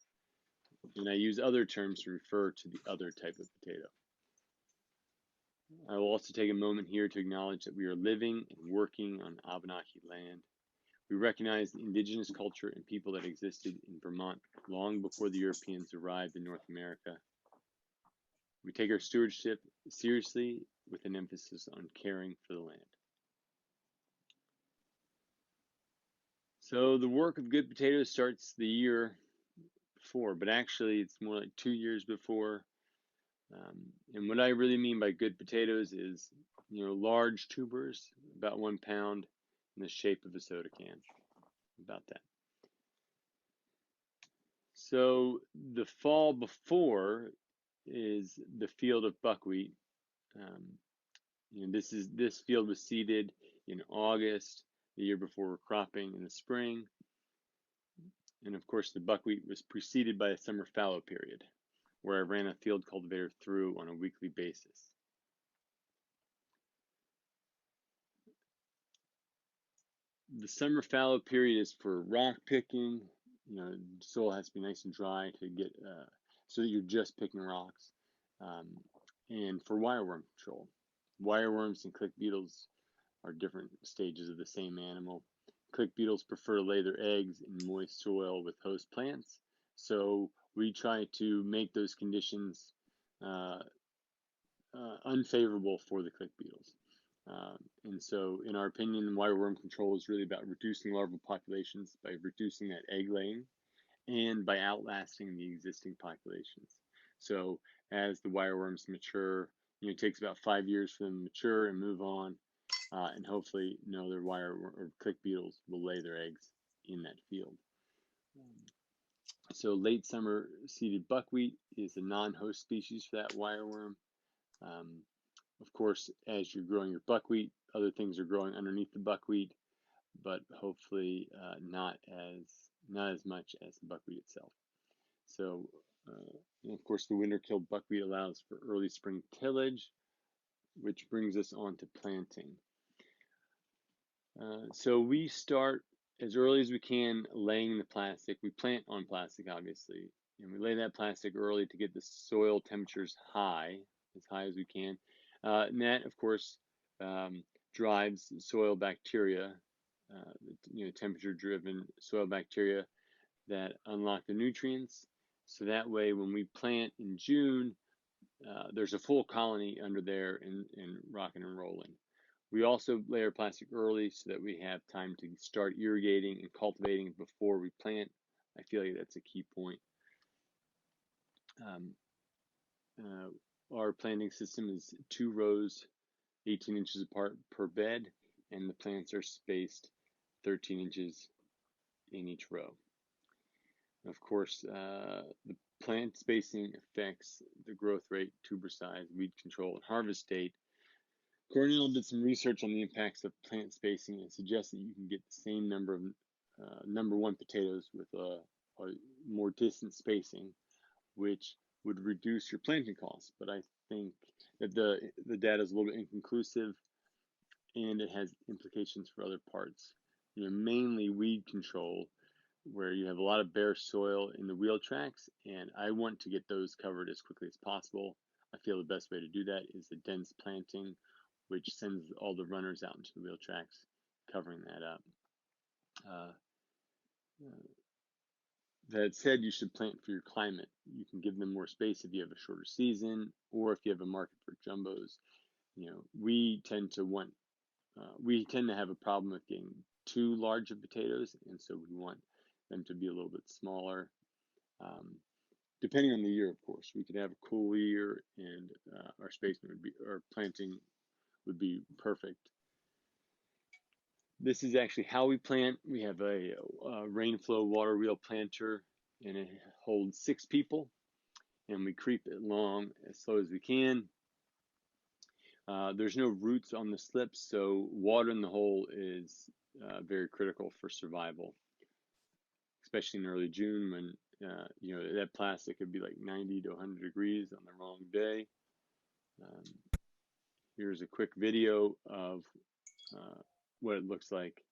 and I use other terms to refer to the other type of potato. I will also take a moment here to acknowledge that we are living and working on Abenaki land. We recognize the indigenous culture and people that existed in Vermont long before the Europeans arrived in North America. We take our stewardship seriously with an emphasis on caring for the land. So the work of good potatoes starts the year before, but actually it's more like 2 years before. And what I really mean by good potatoes is, large tubers, about 1 pound, in the shape of a soda can, about that. So the fall before is the field of buckwheat. This field was seeded in August, the year before we're cropping in the spring. And of course, the buckwheat was preceded by a summer fallow period, where I ran a field cultivator through on a weekly basis. The summer fallow period is for rock picking. The soil has to be nice and dry to get so that you're just picking rocks, and for wireworm control. Wireworms and click beetles are different stages of the same animal. Click beetles prefer to lay their eggs in moist soil with host plants, so we try to make those conditions unfavorable for the click beetles. And so, in our opinion, wireworm control is really about reducing larval populations by reducing that egg laying and by outlasting the existing populations. So, as the wireworms mature, it takes about 5 years for them to mature and move on, and hopefully, their wireworm or click beetles will lay their eggs in that field. So, late summer seeded buckwheat is a non-host species for that wireworm. Of course, as you're growing your buckwheat, other things are growing underneath the buckwheat, but hopefully not as much as the buckwheat itself. So, and of course, the winter-killed buckwheat allows for early spring tillage, which brings us on to planting. So we start as early as we can laying the plastic. We plant on plastic, obviously, and we lay that plastic early to get the soil temperatures high, as high as we can. And that, of course, drives soil bacteria, temperature-driven soil bacteria that unlock the nutrients. So that way, when we plant in June, there's a full colony under there and rocking and rolling. We also layer plastic early so that we have time to start irrigating and cultivating before we plant. I feel like that's a key point. Our planting system is 2 rows, 18 inches apart per bed, and the plants are spaced 13 inches in each row. Of course, the plant spacing affects the growth rate, tuber size, weed control, and harvest date. Cornell did some research on the impacts of plant spacing and suggests that you can get the same number of number 1 potatoes with a more distant spacing, which would reduce your planting costs. But I think that the data is a little bit inconclusive, and it has implications for other parts. Mainly weed control, where you have a lot of bare soil in the wheel tracks, and I want to get those covered as quickly as possible. I feel the best way to do that is the dense planting, which sends all the runners out into the wheel tracks, covering that up. That said, you should plant for your climate. You can give them more space if you have a shorter season, or if you have a market for jumbos. We tend to have a problem with getting too large of potatoes, and so we want them to be a little bit smaller. Depending on the year, of course, we could have a cool year, and our planting would be perfect. This is actually how we plant. We have a rainflow water wheel planter, and it holds 6 people, and we creep it along as slow as we can. There's no roots on the slips, so water in the hole is very critical for survival, especially in early June when that plastic could be like 90 to 100 degrees on the wrong day. Here's a quick video of what it looks like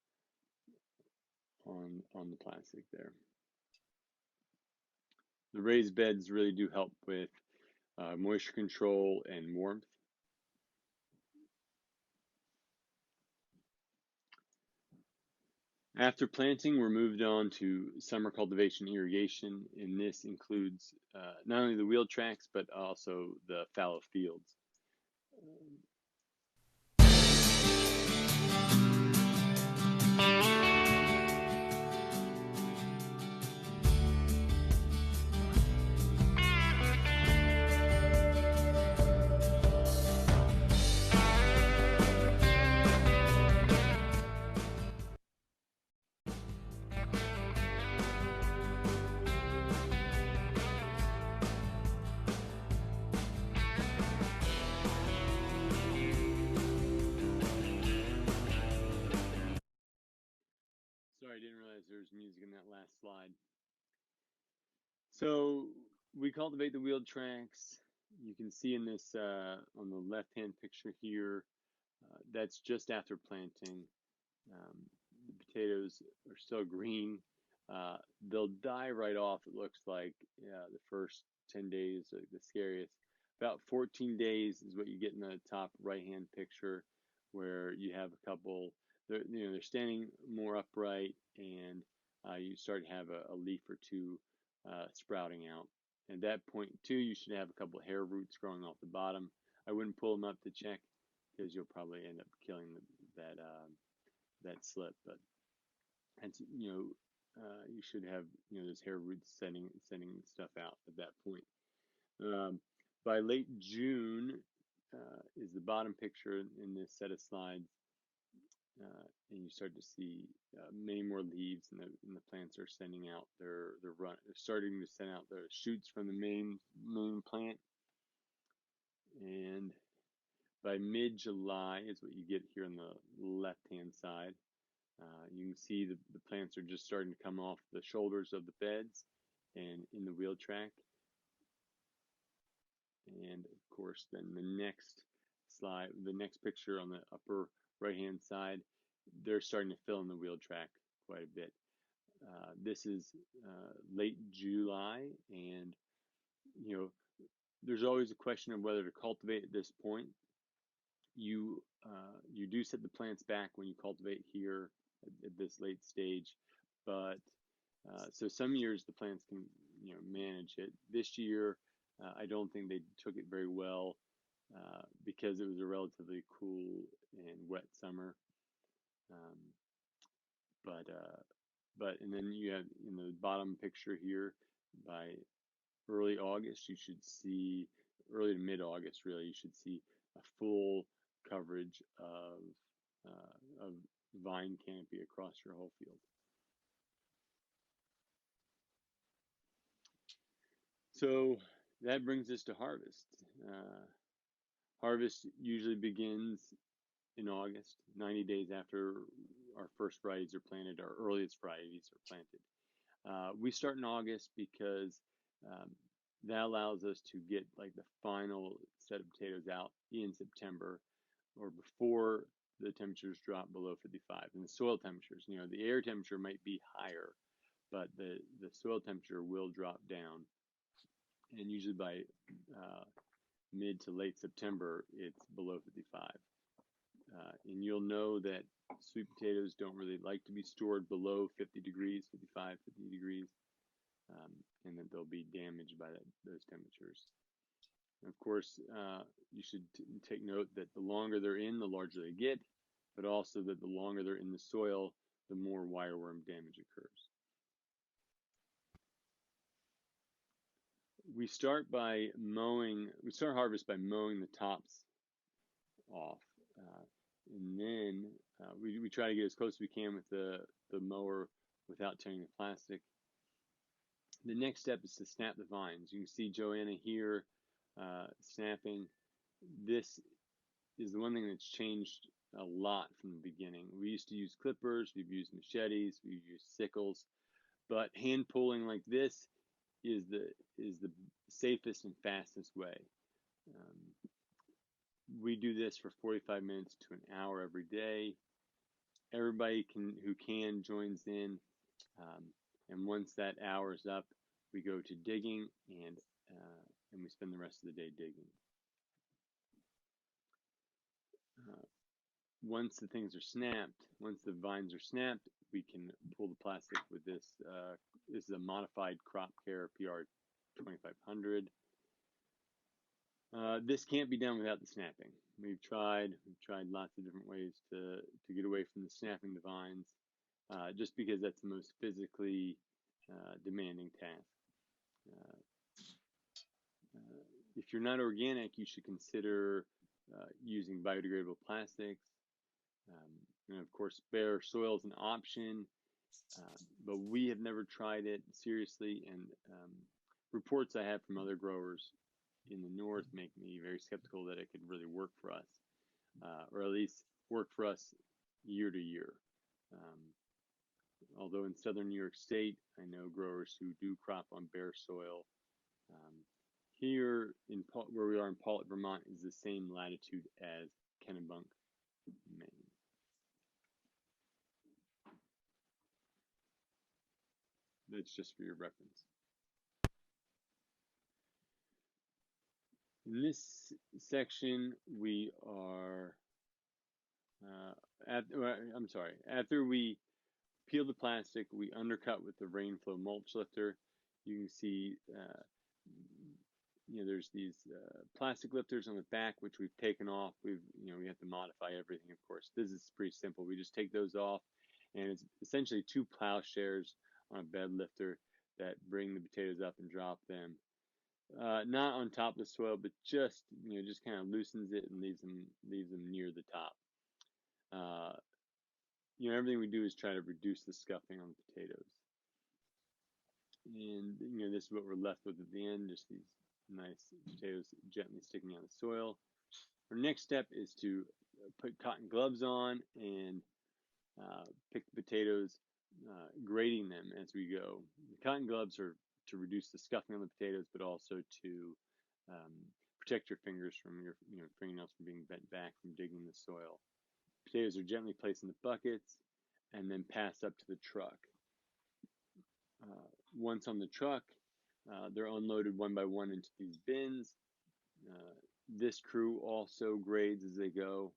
on the plastic there. The raised beds really do help with moisture control and warmth. After planting, we're moved on to summer cultivation irrigation, and this includes not only the wheel tracks, but also the fallow fields. Sorry, I didn't realize there was music in that last slide. So we cultivate the wheel tracks. You can see in this on the left-hand picture here, that's just after planting. The potatoes are still green. They'll die right off, it looks like. The first 10 days are the scariest. About 14 days is what you get in the top right-hand picture, where you have a couple. They're standing more upright, and you start to have a leaf or two sprouting out. At that point, too, you should have a couple of hair roots growing off the bottom. I wouldn't pull them up to check, because you'll probably end up killing that slip. But you should have those hair roots sending stuff out at that point. By late June is the bottom picture in this set of slides, and you start to see many more leaves, and the plants are sending out they're starting to send out the shoots from the main plant. And by mid-July is what you get here on the left-hand side. You can see the plants are just starting to come off the shoulders of the beds, and in the wheel track. And of course, then the next slide, the next picture on the upper right-hand side, they're starting to fill in the wheel track quite a bit. This is late July, and there's always a question of whether to cultivate at this point. You do set the plants back when you cultivate here at this late stage, but so some years the plants can manage it. This year, I don't think they took it very well because it was a relatively cool and wet summer. And then you have in the bottom picture here, by early August, you should see, early to mid-August, really, you should see a full coverage of vine canopy across your whole field. So that brings us to harvest. Harvest usually begins in August, 90 days after our first varieties are planted, our earliest varieties are planted. We start in August because that allows us to get like the final set of potatoes out in September or before the temperatures drop below 55. And the soil temperatures, the air temperature might be higher, but the soil temperature will drop down. And usually by mid to late September, it's below 55. And you'll know that sweet potatoes don't really like to be stored below 50 degrees, 55, 50 degrees, and that they'll be damaged by those temperatures. And of course, you should take note that the longer they're in, the larger they get, but also that the longer they're in the soil, the more wireworm damage occurs. We start harvest by mowing the tops off. And then we try to get as close as we can with the mower without tearing the plastic. The next step is to snap the vines. You can see Johanna here snapping. This is the one thing that's changed a lot from the beginning. We used to use clippers, we've used machetes, we've used sickles, but hand pulling like this is the safest and fastest way. We do this for 45 minutes to an hour every day. Everybody who can joins in, and once that hour is up, we go to digging, and we spend the rest of the day digging. Once the vines are snapped, we can pull the plastic with this. This is a modified crop care PR 2500. This can't be done without the snapping. We've tried lots of different ways to get away from the snapping the vines, just because that's the most physically demanding task. If you're not organic, you should consider using biodegradable plastics. And of course, bare soil is an option, but we have never tried it seriously. And reports I have from other growers in the north make me very skeptical that it could really work for us, or at least work for us year to year. Although in southern New York State, I know growers who do crop on bare soil. Here where we are in Pawlet, Vermont, is the same latitude as Kennebunk, Maine. That's just for your reference. In this section, we are, after we peel the plastic, we undercut with the rainflow mulch lifter. You can see, there's these plastic lifters on the back, which we've taken off. We have to modify everything, of course. This is pretty simple. We just take those off, and it's essentially 2 plowshares on a bed lifter that bring the potatoes up and drop them. Not on top of the soil, but just kind of loosens it and leaves them near the top. Everything we do is try to reduce the scuffing on the potatoes. And this is what we're left with at the end, just these nice potatoes gently sticking out of the soil. Our next step is to put cotton gloves on and pick the potatoes, grading them as we go. The cotton gloves are to reduce the scuffing on the potatoes, but also to protect your fingers from your fingernails from being bent back from digging the soil. Potatoes are gently placed in the buckets and then passed up to the truck. Once on the truck, they're unloaded one by one into these bins. This crew also grades as they go,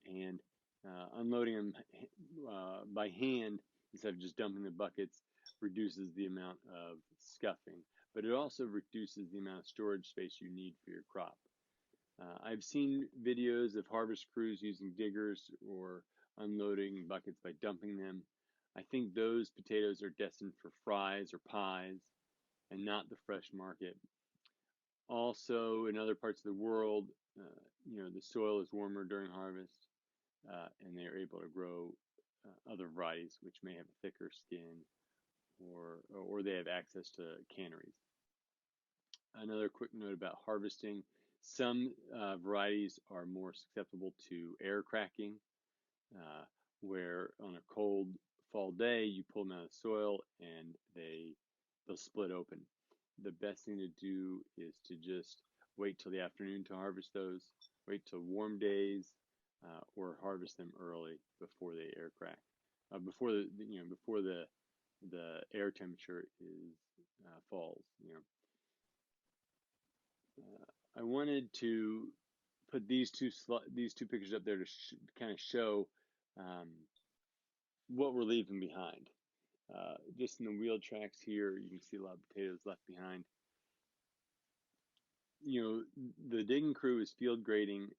and unloading them by hand instead of just dumping the buckets reduces the amount of scuffing, but it also reduces the amount of storage space you need for your crop. I've seen videos of harvest crews using diggers or unloading buckets by dumping them. I think those potatoes are destined for fries or pies and not the fresh market. Also, in other parts of the world, the soil is warmer during harvest, and they are able to grow other varieties which may have a thicker skin, or they have access to canneries. Another quick note about harvesting: some varieties are more susceptible to air cracking, where on a cold fall day you pull them out of the soil and they'll split open. The best thing to do is to just wait till the afternoon to harvest those. Wait till warm days, or harvest them early before they air crack. Before the air temperature falls. I wanted to put these two pictures up there to kind of show what we're leaving behind. Just in the wheel tracks here, you can see a lot of potatoes left behind. The digging crew is field grading,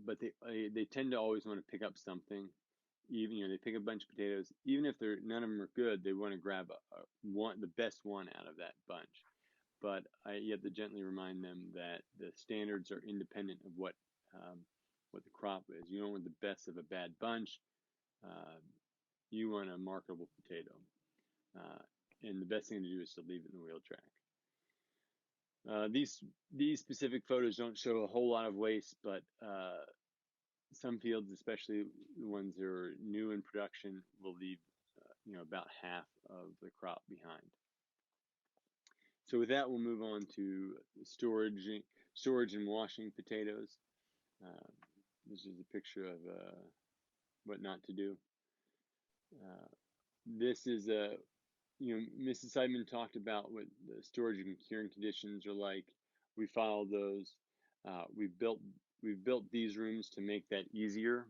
but they tend to always want to pick up something. Even they pick a bunch of potatoes, even if none of them are good, they want to grab the best one out of that bunch. But you have to gently remind them that the standards are independent of what the crop is. You don't want the best of a bad bunch. You want a marketable potato, and the best thing to do is to leave it in the wheel track. These specific photos don't show a whole lot of waste, but some fields, especially the ones that are new in production, will leave about half of the crop behind. So with that, we'll move on to storage and washing potatoes. This is a picture of what not to do. This is Mrs. Sideman talked about what the storage and curing conditions are like. We followed those. We've built these rooms to make that easier.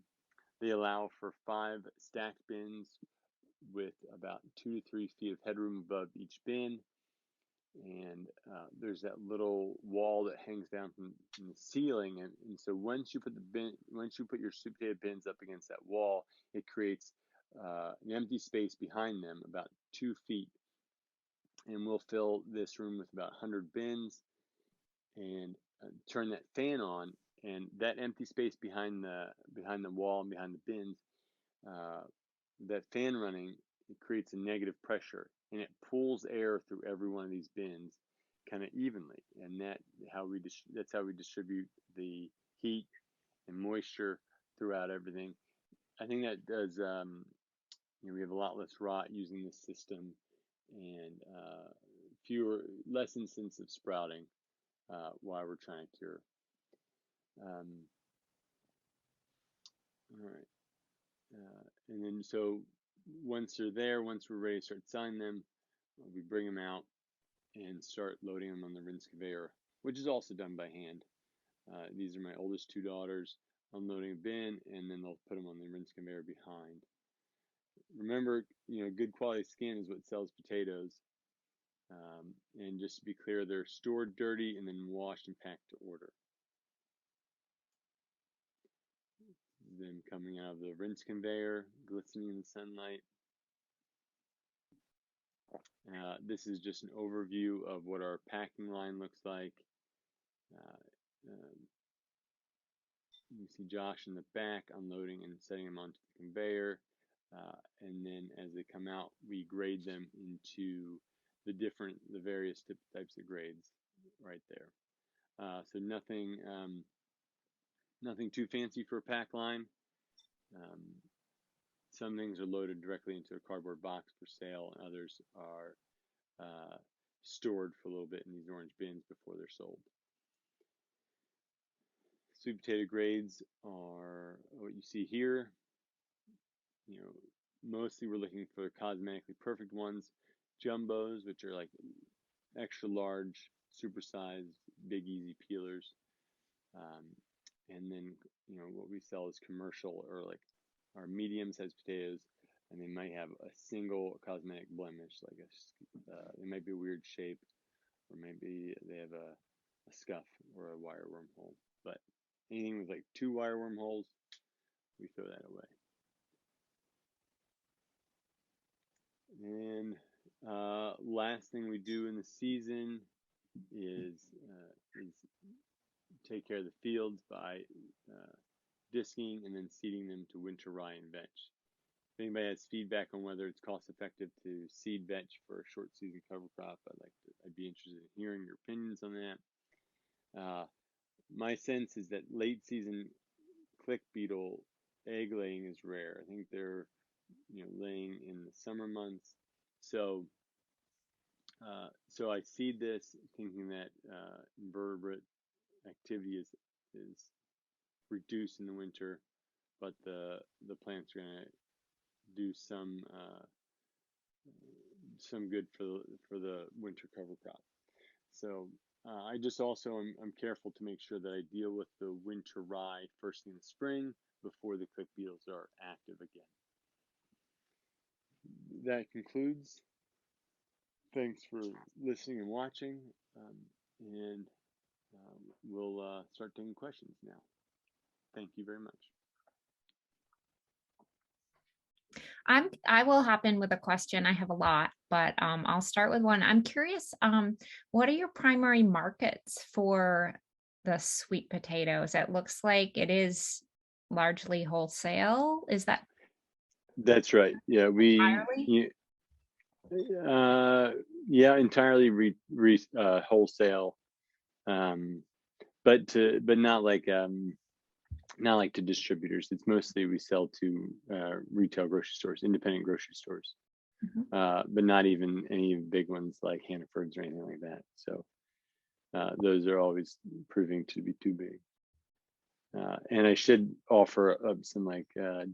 They allow for 5 stacked bins with about 2 to 3 feet of headroom above each bin. And there's that little wall that hangs down from the ceiling, and so once you put your sweet potato bins up against that wall, it creates an empty space behind them about 2 feet, and we'll fill this room with about 100 bins and turn that fan on, and that empty space behind the wall and behind the bins, that fan running, it creates a negative pressure, and it pulls air through every one of these bins kind of evenly, and that's how we distribute the heat and moisture throughout everything. I think that does we have a lot less rot using this system, and less instances of sprouting while we're trying to cure. All right, and then so once they're there, once we're ready to start selling them, we bring them out and start loading them on the rinse conveyor, which is also done by hand. These are my oldest 2 daughters unloading a bin, and then they'll put them on the rinse conveyor behind. Remember, good quality skin is what sells potatoes. And just to be clear, they're stored dirty and then washed and packed to order. Them coming out of the rinse conveyor, glistening in the sunlight. This is just an overview of what our packing line looks like. You see Josh in the back unloading and setting them onto the conveyor. And then as they come out, we grade them into the various types of grades right there. So nothing too fancy for a pack line. Some things are loaded directly into a cardboard box for sale, and others are stored for a little bit in these orange bins before they're sold. Sweet potato grades are what you see here. You know, mostly we're looking for cosmetically perfect ones, jumbos, which are like extra large, supersized, big easy peelers. And then, you know, what we sell is commercial, or like our medium-sized potatoes, and they might have a single cosmetic blemish, like it might be a weird shape, or maybe they have a scuff or a wire wormhole. But anything with like 2 wire wormholes, we throw that away. And last thing we do in the season is take care of the fields by disking and then seeding them to winter rye and vetch. If anybody has feedback on whether it's cost effective to seed vetch for a short season cover crop, I'd be interested in hearing your opinions on that. My sense is that late season click beetle egg laying is rare. I think they're laying in the summer months. So I seed this thinking that invertebrate activity is reduced in the winter, but the plants are going to do some good for the winter cover crop. So I just also I'm careful to make sure that I deal with the winter rye first thing in the spring before the click beetles are active again. That concludes. Thanks for listening and watching, and we'll start taking questions now. Thank you very much. I will hop in with a question. I have a lot, but I'll start with one. I'm curious, what are your primary markets for the sweet potatoes? It looks like it is largely wholesale. Is that? That's right. Yeah, entirely wholesale, but not like to distributors. It's mostly we sell to retail grocery stores, independent grocery stores, but not even any big ones like Hannaford's or anything like that. So those are always proving to be too big. And I should offer up some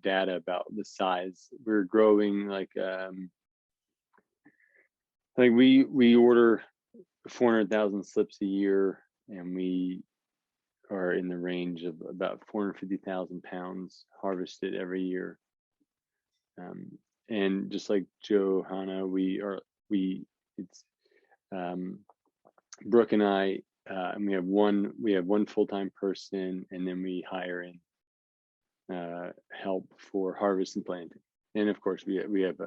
data about the size. We're growing we order 400,000 slips a year, and we are in the range of about 450,000 pounds harvested every year. And just like Johanna, Brooke and I, and we have one full-time person, and then we hire in help for harvest and planting. And of course, we have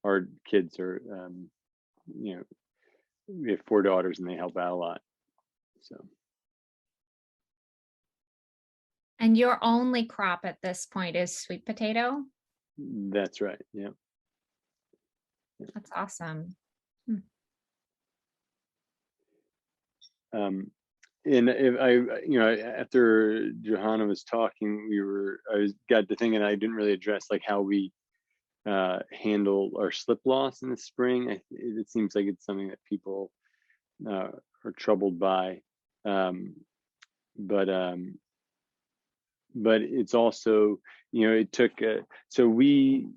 our kids are we have 4 daughters, and they help out a lot. So. And your only crop at this point is sweet potato? That's right. Yeah. That's awesome. And if after Johanna was talking, I got to thinking I didn't really address how we handle our slip loss in the spring. It seems like it's something that people are troubled by, but it's also it took so we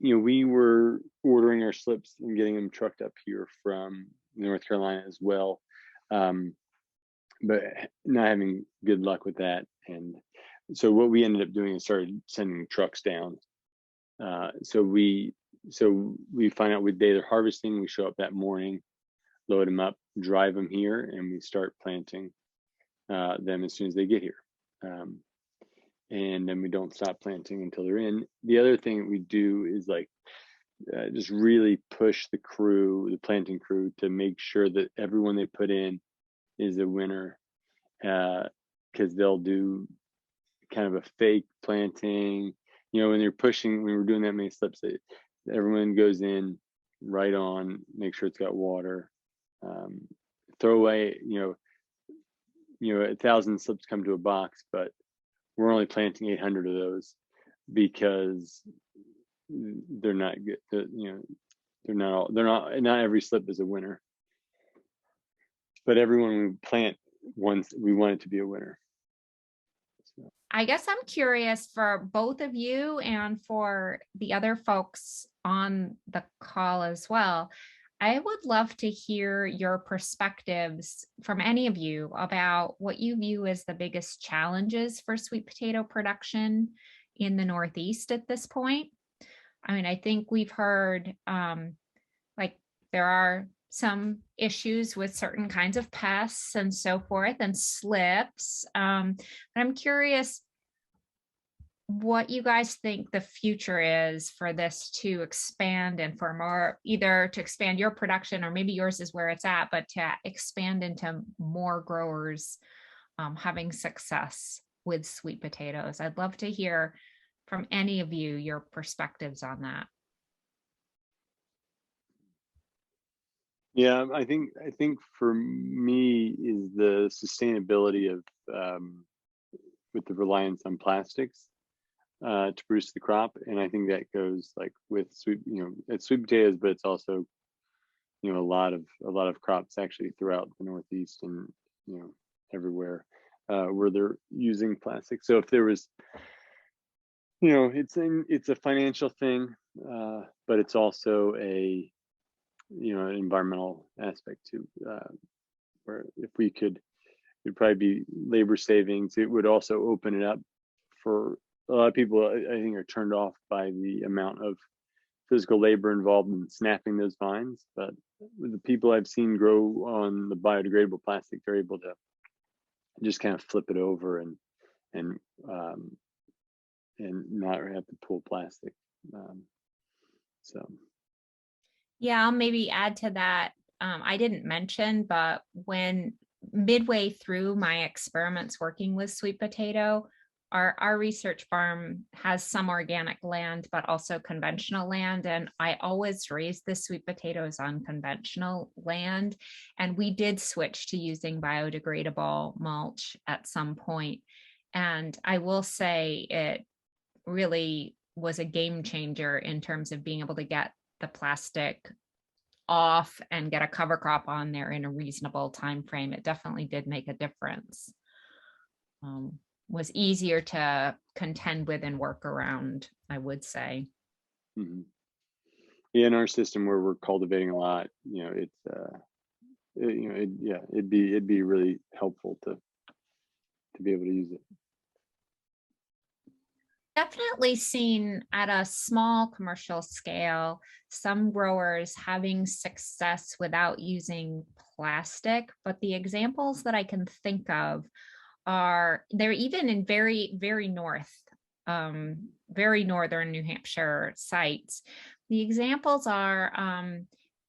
were ordering our slips and getting them trucked up here from North Carolina as well, but not having good luck with that. And so what we ended up doing is started sending trucks down. So we find out what day they're harvesting. We show up that morning, load them up, drive them here, and we start planting them as soon as they get here. And then we don't stop planting until they're in. The other thing that we do is just really push the planting crew, to make sure that everyone they put in is a winner, because they'll do kind of a fake planting. When we're doing that many slips, everyone goes in right on, make sure it's got water, throw away, 1,000 slips come to a box, but we're only planting 800 of those because they're not good. Not every slip is a winner. but everyone we plant wants, we want it to be a winner. So. I guess I'm curious for both of you and for the other folks on the call as well. I would love to hear your perspectives from any of you about what you view as the biggest challenges for sweet potato production in the Northeast at this point. I mean, I think we've heard like there are some issues with certain kinds of pests and so forth and slips. But I'm curious what you guys think the future is for this to expand and for more, either to expand your production or maybe yours is where it's at, but to expand into more growers having success with sweet potatoes. I'd love to hear from any of you your perspectives on that. Yeah, I think for me is the sustainability of with the reliance on plastics to produce the crop, and I think that goes like with sweet, it's sweet potatoes, but it's also a lot of crops actually throughout the Northeast and everywhere where they're using plastic. So if there was, it's a financial thing, but it's also an environmental aspect too, where if we could, it'd probably be labor savings. It would also open it up for a lot of people. I think are turned off by the amount of physical labor involved in snapping those vines, but with the people I've seen grow on the biodegradable plastic, they're able to just kind of flip it over and not have to pull plastic. So. Yeah, I'll maybe add to that. I didn't mention, but when midway through my experiments working with sweet potato, our research farm has some organic land, but also conventional land. And I always raised the sweet potatoes on conventional land. And we did switch to using biodegradable mulch at some point. And I will say it really was a game changer in terms of being able to get the plastic off and get a cover crop on there in a reasonable time frame. It definitely did make a difference. Was easier to contend with and work around, I would say. Mm-hmm. Yeah, in our system where we're cultivating a lot, it'd be really helpful to be able to use it. Definitely seen at a small commercial scale, some growers having success without using plastic, but the examples that I can think of are, they're even in very, very very northern New Hampshire sites. The examples are,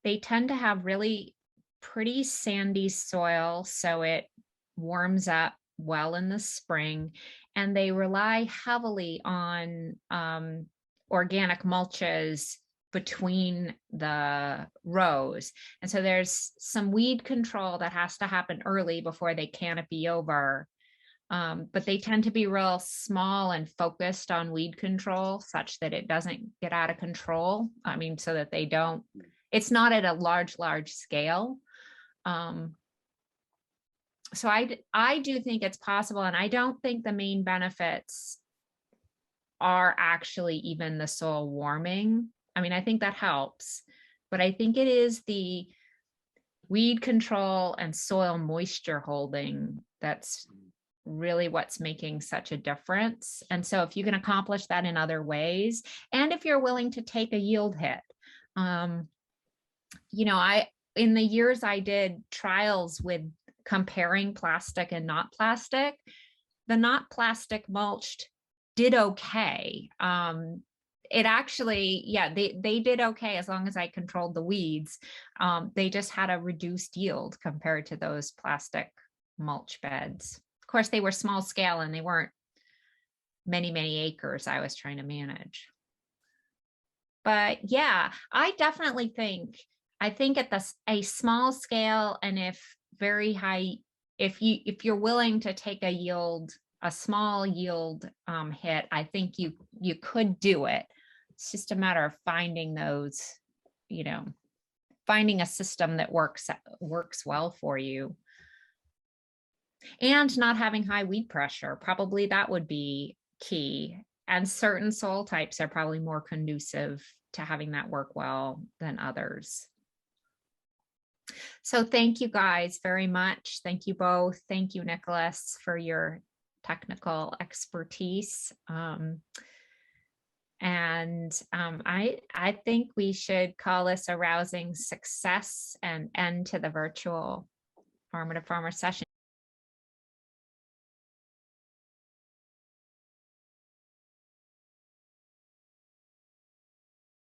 they tend to have really pretty sandy soil, so it warms up well in the spring, and they rely heavily on organic mulches between the rows. And so there's some weed control that has to happen early before they canopy over. But they tend to be real small and focused on weed control such that it doesn't get out of control. I mean, so that they don't, it's not at a large scale. So I do think it's possible, and I don't think the main benefits are actually even the soil warming. I mean, I think that helps, but I think it is the weed control and soil moisture holding that's really what's making such a difference. And so if you can accomplish that in other ways, and if you're willing to take a yield hit, in the years I did trials with comparing plastic and not plastic, the not plastic mulched did okay. It actually, they did okay as long as I controlled the weeds. They just had a reduced yield compared to those plastic mulch beds. Of course, they were small scale and they weren't many acres I was trying to manage. But yeah, I definitely think at a small scale, and if very high, if you're willing to take a small yield hit, I think you could do it. It's just a matter of finding those, finding a system that works well for you. And not having high weed pressure, probably that would be key. And certain soil types are probably more conducive to having that work well than others. So thank you guys very much. Thank you both. Thank you, Nicholas, for your technical expertise. I think we should call this a rousing success and end to the virtual Farmer to Farmer session.